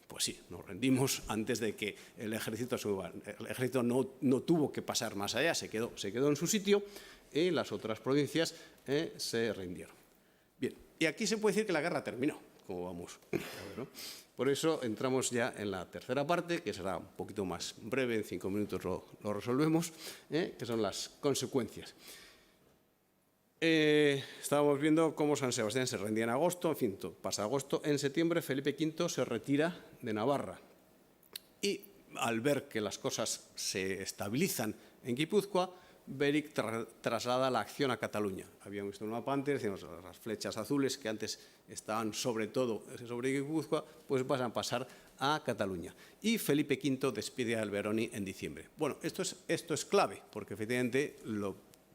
Pues sí, nos rendimos antes de que el ejército suba. El ejército no tuvo que pasar más allá, se quedó en su sitio y las otras provincias se rindieron. Bien, y aquí se puede decir que la guerra terminó, como vamos a ver, ¿no? Por eso entramos ya en la tercera parte, que será un poquito más breve, en 5 minutos lo resolvemos, que son las consecuencias. Estábamos viendo cómo San Sebastián se rendía en agosto, en fin, pasa agosto. En septiembre, Felipe V se retira de Navarra y, al ver que las cosas se estabilizan en Guipúzcoa, Beric traslada la acción a Cataluña. Habíamos visto un mapa antes, decíamos, las flechas azules que antes estaban sobre todo sobre Guipúzcoa, pues van a pasar a Cataluña. Y Felipe V despide a Alberoni en diciembre. Bueno, esto es clave, porque efectivamente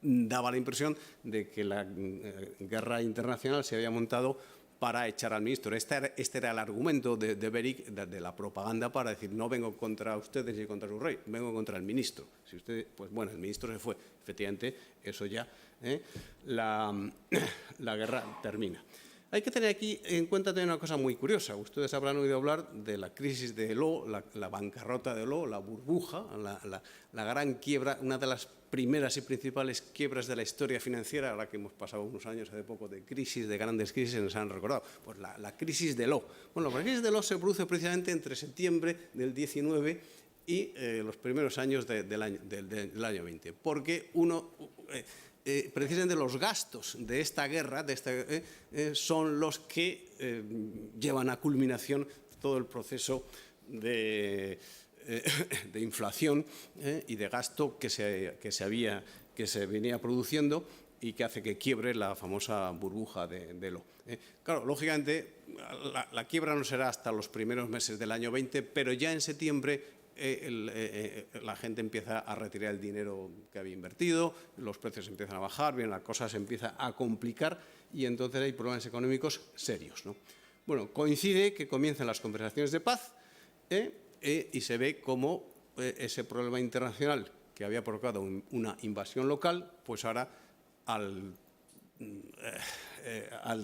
daba la impresión de que la guerra internacional se había montado para echar al ministro. Este era el argumento de Beric, de la propaganda, para decir, no vengo contra ustedes ni contra su rey, vengo contra el ministro. Si usted, pues bueno, el ministro se fue. Efectivamente, eso ya, la guerra termina. Hay que tener aquí en cuenta también una cosa muy curiosa. Ustedes habrán oído hablar de la crisis de Elo, la bancarrota de Elo, la burbuja, la gran quiebra, una de las primeras y principales quiebras de la historia financiera, ahora que hemos pasado unos años hace poco de crisis, de grandes crisis, nos han recordado. Pues la crisis de Elo. Bueno, la crisis de Elo se produce precisamente entre septiembre del 19 y los primeros años del año 20, porque precisamente los gastos de esta guerra son los que llevan a culminación todo el proceso de inflación y de gasto que se venía produciendo y que hace que quiebre la famosa burbuja de Elo. Claro, lógicamente, la quiebra no será hasta los primeros meses del año 20, pero ya en septiembre la gente empieza a retirar el dinero que había invertido, los precios empiezan a bajar, bien, la cosa se empieza a complicar y entonces hay problemas económicos serios, ¿no? Bueno, coincide que comienzan las conversaciones de paz y se ve cómo ese problema internacional que había provocado una invasión local, pues ahora al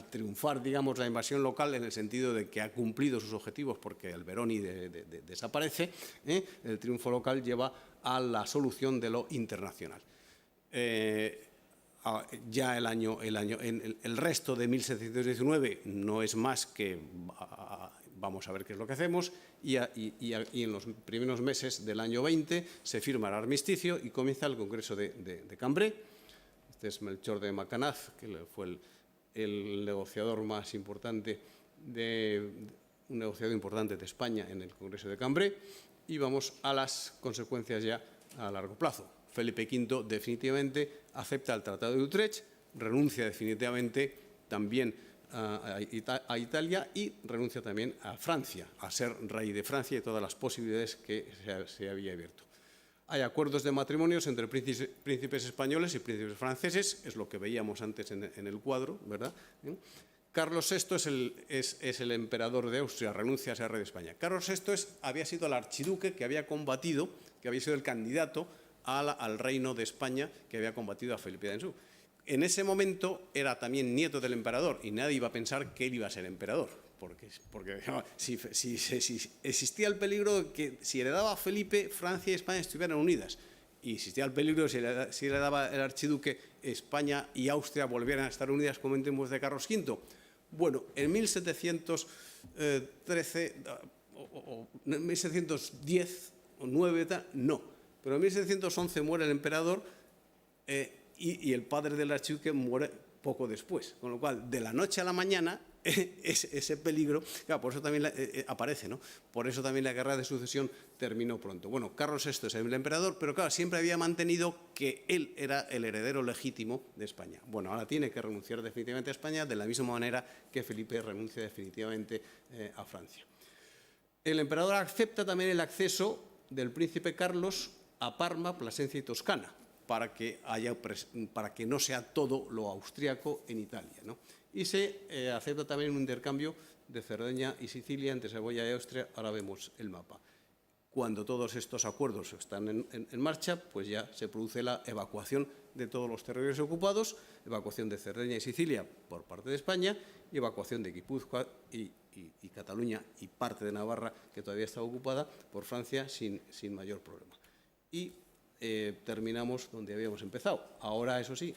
triunfar, digamos, la invasión local en el sentido de que ha cumplido sus objetivos porque el Veroni desaparece, el triunfo local lleva a la solución de lo internacional. Ya el resto de 1719 no es más que vamos a ver qué es lo que hacemos y en los primeros meses del año 20 se firma el armisticio y comienza el Congreso de Cambrai. Este es Melchor de Macanaz, que fue el negociador más importante un negociador importante de España en el Congreso de Cambrai, y vamos a las consecuencias ya a largo plazo. Felipe V definitivamente acepta el Tratado de Utrecht, renuncia definitivamente también a Italia y renuncia también a Francia, a ser rey de Francia y todas las posibilidades que se había abierto. Hay acuerdos de matrimonios entre príncipes españoles y príncipes franceses, es lo que veíamos antes en el cuadro, ¿verdad? Carlos VI es el emperador de Austria, renuncia a ser rey de España. Carlos VI había sido el archiduque que había combatido, que había sido el candidato al reino de España que había combatido a Felipe de Anjou. En ese momento era también nieto del emperador y nadie iba a pensar que él iba a ser emperador, porque si existía el peligro de que si heredaba a Felipe, Francia y España estuvieran unidas, y existía el peligro de si heredaba el archiduque, España y Austria volvieran a estar unidas como en tiempos de Carlos V. Bueno, en 1713 o 1710 o 9, no, pero en 1711 muere el emperador y el padre del archiduque muere poco después, con lo cual de la noche a la mañana ese peligro, claro, por eso también aparece, ¿no? Por eso también la guerra de sucesión terminó pronto. Bueno, Carlos VI es el emperador, pero claro, siempre había mantenido que él era el heredero legítimo de España. Bueno, ahora tiene que renunciar definitivamente a España, de la misma manera que Felipe renuncia definitivamente a Francia. El emperador acepta también el acceso del príncipe Carlos a Parma, Plasencia y Toscana, para que no sea todo lo austríaco en Italia, ¿no? Y se acepta también un intercambio de Cerdeña y Sicilia entre Saboya y Austria. Ahora vemos el mapa. Cuando todos estos acuerdos están en marcha, pues ya se produce la evacuación de todos los territorios ocupados, evacuación de Cerdeña y Sicilia por parte de España y evacuación de Guipúzcoa y Cataluña y parte de Navarra, que todavía estaba ocupada, por Francia sin mayor problema. Y terminamos donde habíamos empezado. Ahora, eso sí,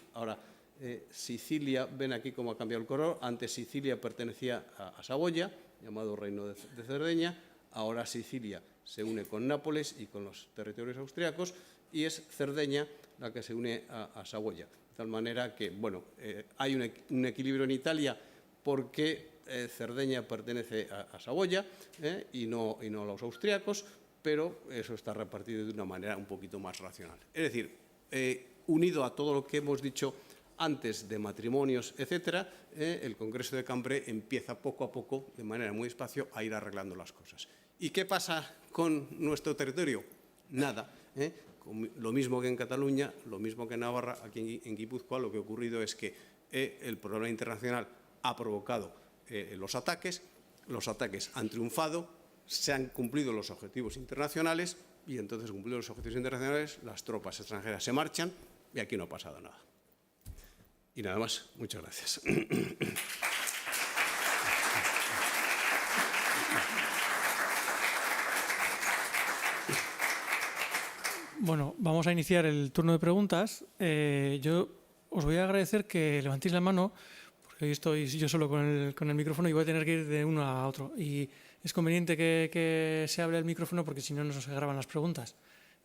Sicilia, ven aquí cómo ha cambiado el color. Antes Sicilia pertenecía a Saboya, llamado Reino de Cerdeña. Ahora Sicilia se une con Nápoles y con los territorios austriacos, y es Cerdeña la que se une a Saboya. De tal manera que, bueno, hay un equilibrio en Italia porque Cerdeña pertenece a Saboya y no a los austriacos, pero eso está repartido de una manera un poquito más racional. Es decir, unido a todo lo que hemos dicho antes de matrimonios, etcétera, el Congreso de Cambrai empieza poco a poco, de manera muy despacio, a ir arreglando las cosas. ¿Y qué pasa con nuestro territorio? Nada. Lo mismo que en Cataluña, lo mismo que en Navarra, aquí en Guipúzcoa, lo que ha ocurrido es que el problema internacional ha provocado los ataques han triunfado, se han cumplido los objetivos internacionales y entonces, cumplidos los objetivos internacionales, las tropas extranjeras se marchan y aquí no ha pasado nada. Y nada más. Muchas gracias. Bueno, vamos a iniciar el turno de preguntas. Yo os voy a agradecer que levantéis la mano, porque hoy estoy yo solo con el micrófono y voy a tener que ir de uno a otro. Y es conveniente que se hable el micrófono porque si no, no se graban las preguntas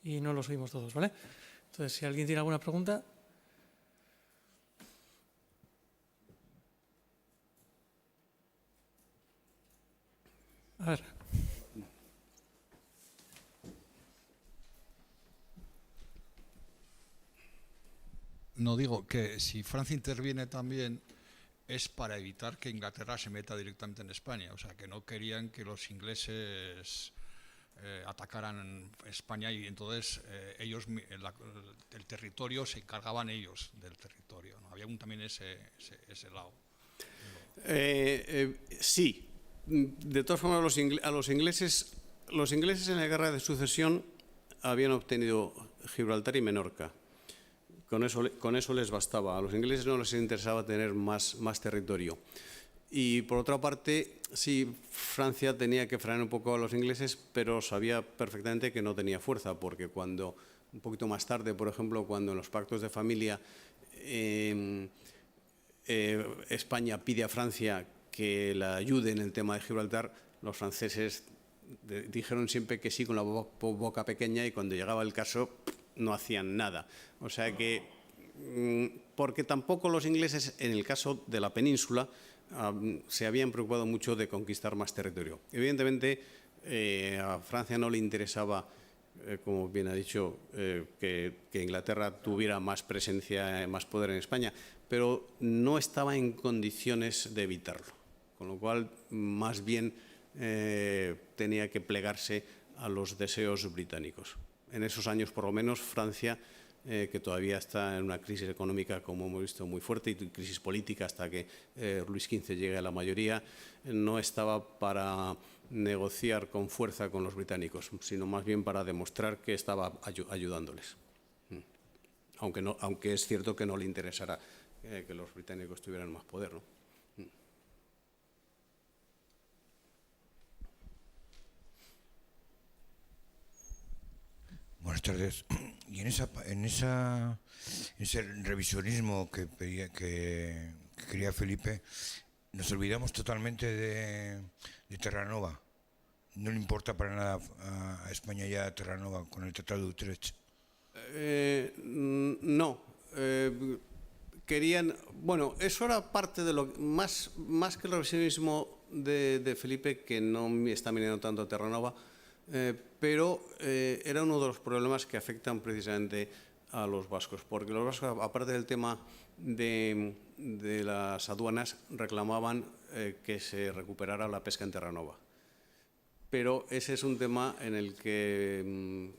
y no los oímos todos, ¿vale? Entonces, si alguien tiene alguna pregunta. A ver. No, digo que si Francia interviene también es para evitar que Inglaterra se meta directamente en España. O sea, que no querían que los ingleses atacaran España y entonces ellos, el territorio, se encargaban ellos del territorio, ¿no? Había también ese lado. Sí. De todas formas, los ingleses en la guerra de sucesión habían obtenido Gibraltar y Menorca. Con eso les bastaba. A los ingleses no les interesaba tener más territorio. Y por otra parte, sí, Francia tenía que frenar un poco a los ingleses, pero sabía perfectamente que no tenía fuerza, porque cuando, un poquito más tarde, por ejemplo, cuando en los pactos de familia España pide a Francia que la ayude en el tema de Gibraltar, los franceses dijeron siempre que sí con la boca pequeña, y cuando llegaba el caso no hacían nada. O sea que, porque tampoco los ingleses, en el caso de la península, se habían preocupado mucho de conquistar más territorio. Evidentemente, a Francia no le interesaba, como bien ha dicho, que Inglaterra tuviera más presencia, más poder en España, pero no estaba en condiciones de evitarlo, con lo cual más bien tenía que plegarse a los deseos británicos. En esos años, por lo menos, Francia, que todavía está en una crisis económica, como hemos visto, muy fuerte, y crisis política hasta que Luis XV llegue a la mayoría, no estaba para negociar con fuerza con los británicos, sino más bien para demostrar que estaba ayudándoles. Aunque es cierto que no le interesara que los británicos tuvieran más poder, ¿no? Buenas tardes. Y en ese revisionismo que quería Felipe, nos olvidamos totalmente de Terranova. No le importa para nada a España ya Terranova con el Tratado de Utrecht. No. Querían, bueno, eso era parte de lo más que el revisionismo de Felipe, que no me está mirando tanto a Terranova, pero era uno de los problemas que afectan precisamente a los vascos, porque los vascos, aparte del tema de las aduanas, reclamaban que se recuperara la pesca en Terranova. Pero ese es un tema en el que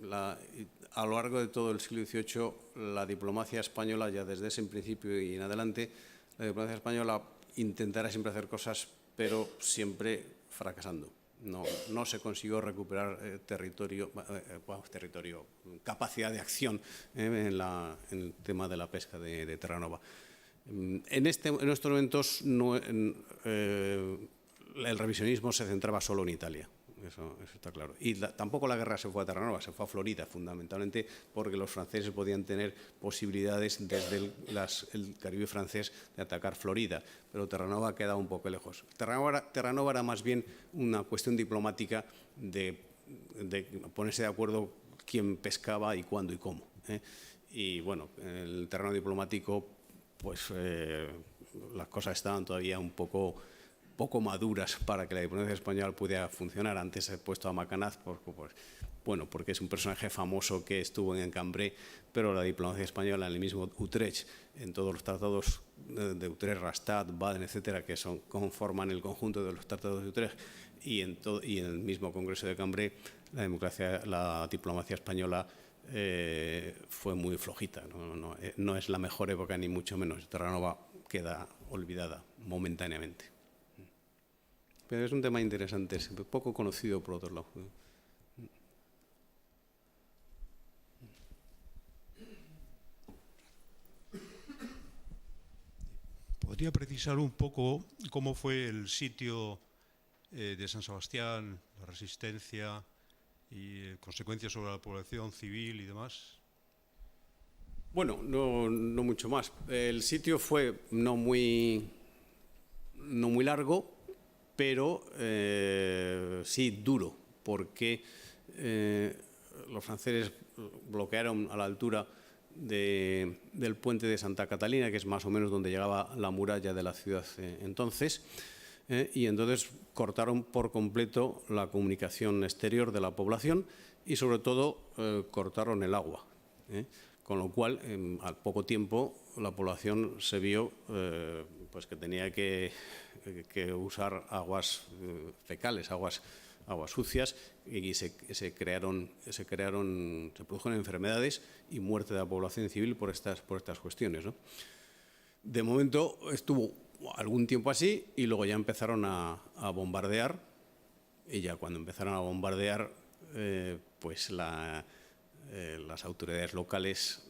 a lo largo de todo el siglo XVIII la diplomacia española, ya desde ese principio y en adelante, la diplomacia española intentará siempre hacer cosas, pero siempre fracasando. No se consiguió recuperar capacidad de acción en el tema de la pesca de Terranova. En estos momentos el revisionismo se centraba solo en Italia. Eso está claro. Y tampoco la guerra se fue a Terranova, se fue a Florida, fundamentalmente porque los franceses podían tener posibilidades desde el Caribe francés de atacar Florida, pero Terranova quedaba un poco lejos. Terranova era más bien una cuestión diplomática de ponerse de acuerdo quién pescaba y cuándo y cómo. Y bueno, en el terreno diplomático, pues las cosas estaban todavía un poco maduras para que la diplomacia española pudiera funcionar. Antes he puesto a Macanaz, porque es un personaje famoso que estuvo en Cambrai, pero la diplomacia española en el mismo Utrecht, en todos los tratados de Utrecht, Rastatt, Baden, etcétera, que conforman el conjunto de los tratados de Utrecht, y en el mismo Congreso de Cambrai, la diplomacia española fue muy flojita. No es la mejor época, ni mucho menos. Terranova queda olvidada momentáneamente. Pero es un tema interesante, es poco conocido por otro lado. ¿Podría precisar un poco cómo fue el sitio de San Sebastián, la resistencia y consecuencias sobre la población civil y demás? Bueno, no mucho más. El sitio fue no muy largo, pero sí duro, porque los franceses bloquearon a la altura del puente de Santa Catalina, que es más o menos donde llegaba la muralla de la ciudad entonces, y entonces cortaron por completo la comunicación exterior de la población y sobre todo cortaron el agua. con lo cual, al poco tiempo, la población se vio pues que tenía que usar aguas fecales, aguas sucias, y se produjeron enfermedades y muerte de la población civil por estas cuestiones, ¿no? De momento estuvo algún tiempo así y luego ya empezaron a bombardear, y ya cuando empezaron a bombardear, pues las autoridades locales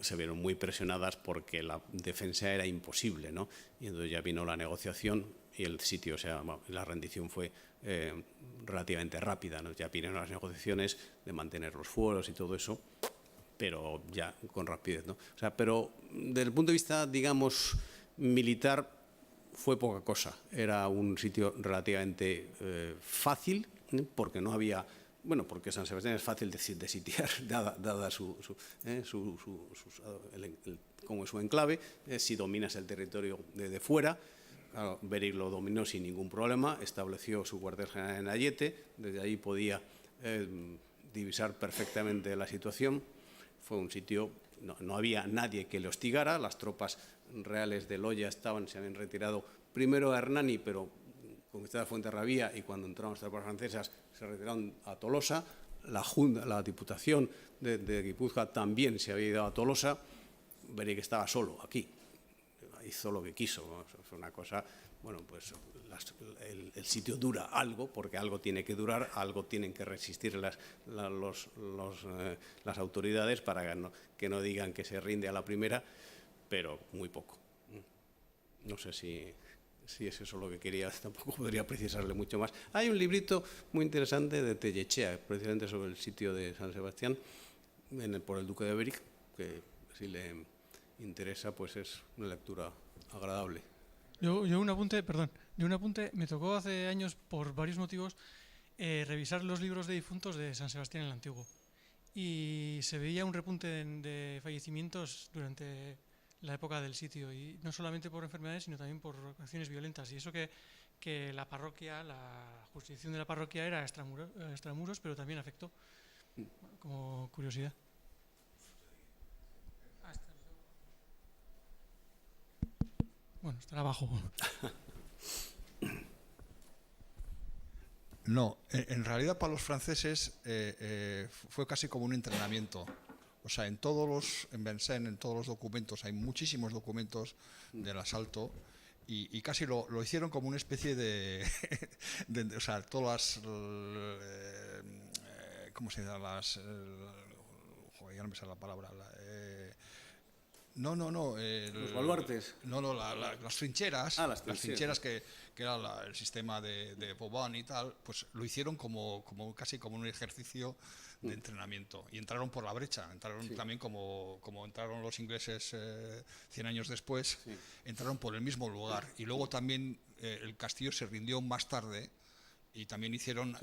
se vieron muy presionadas porque la defensa era imposible, ¿no? Y entonces ya vino la negociación y el sitio, o sea, la rendición fue relativamente rápida, ¿no? Ya vinieron las negociaciones de mantener los fueros y todo eso, pero ya con rapidez, ¿no? O sea, pero desde el punto de vista, digamos, militar, fue poca cosa. Era un sitio relativamente fácil, porque no había... Bueno, porque San Sebastián es fácil de sitiar, dada como su enclave. Si dominas el territorio de fuera, claro, Beric lo dominó sin ningún problema, estableció su cuartel general en Ayete, desde ahí podía divisar perfectamente la situación. Fue un sitio, no había nadie que le hostigara, las tropas reales de Loya se habían retirado primero a Hernani, pero conquistada Fuenterrabía, y cuando entraron las tropas francesas se retiraron a Tolosa. La Diputación de Guipúzcoa también se había ido a Tolosa. Veréis que estaba solo aquí, hizo lo que quiso. Es una cosa, bueno, pues el sitio dura algo, porque algo tiene que durar, algo tienen que resistir las autoridades para que no digan que se rinde a la primera, pero muy poco. No sé si es eso lo que quería, tampoco podría precisarle mucho más. Hay un librito muy interesante de Tellechea, precisamente sobre el sitio de San Sebastián, por el duque de Beric, que si le interesa, pues es una lectura agradable. Yo un apunte, me tocó hace años, por varios motivos, revisar los libros de difuntos de San Sebastián el Antiguo. Y se veía un repunte de fallecimientos durante la época del sitio, y no solamente por enfermedades, sino también por acciones violentas. Y eso que la parroquia, la jurisdicción de la parroquia era extramuros, pero también afectó, como curiosidad. Bueno, estará abajo. No, en realidad para los franceses fue casi como un entrenamiento. O sea, en Vincennes, en todos los documentos, hay muchísimos documentos del asalto, y casi lo hicieron como una especie de o sea, todas las... ¿cómo se llama? Joder, ya no me sale la palabra. Los baluartes. Las trincheras. Las trincheras que era el sistema de Vauban y tal, pues lo hicieron casi como un ejercicio de entrenamiento, y entraron por la brecha, también como entraron los ingleses 100 años después, entraron por el mismo lugar, y luego también el castillo se rindió más tarde, y también hicieron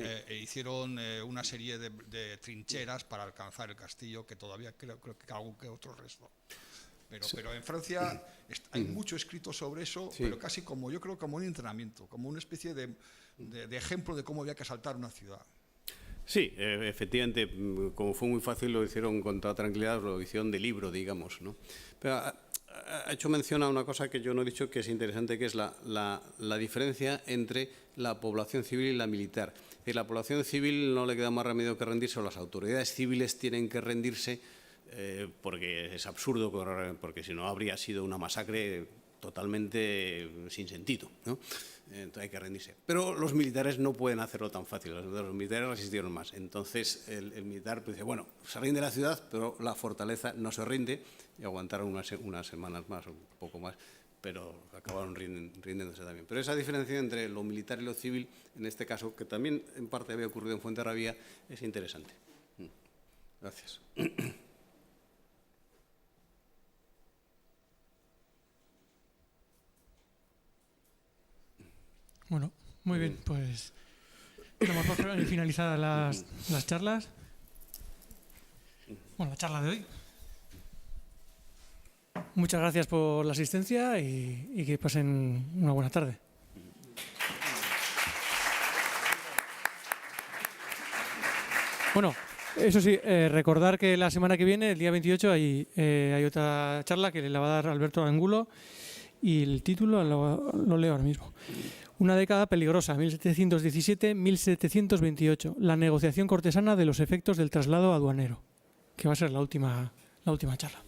una serie de trincheras para alcanzar el castillo, que todavía creo que algún que otro resto. Pero en Francia hay mucho escrito sobre eso, pero casi yo creo como un entrenamiento, como una especie de ejemplo de cómo había que asaltar una ciudad. Sí, efectivamente, como fue muy fácil, lo hicieron con toda tranquilidad, lo hicieron de libro, digamos, ¿no? Pero ha hecho mención a una cosa que yo no he dicho, que es interesante, que es la diferencia entre la población civil y la militar. Es decir, la población civil no le queda más remedio que rendirse, o las autoridades civiles tienen que rendirse, porque es absurdo, porque si no habría sido una masacre totalmente sin sentido, ¿no? Entonces hay que rendirse. Pero los militares no pueden hacerlo tan fácil, los militares resistieron más. Entonces el militar dice, bueno, se rinde la ciudad, pero la fortaleza no se rinde, y aguantaron unas semanas más, un poco más, pero acabaron rindiéndose también. Pero esa diferencia entre lo militar y lo civil, en este caso, que también en parte había ocurrido en Fuenterrabía, es interesante. Gracias. Bueno, muy bien, pues damos por finalizadas las charlas. Bueno, la charla de hoy. Muchas gracias por la asistencia y que pasen una buena tarde. Bueno, Eso sí, recordar que la semana que viene, el día 28, hay otra charla que la va a dar Alberto Angulo y el título lo leo ahora mismo. Una década peligrosa, 1717-1728, la negociación cortesana de los efectos del traslado aduanero, que va a ser la última charla.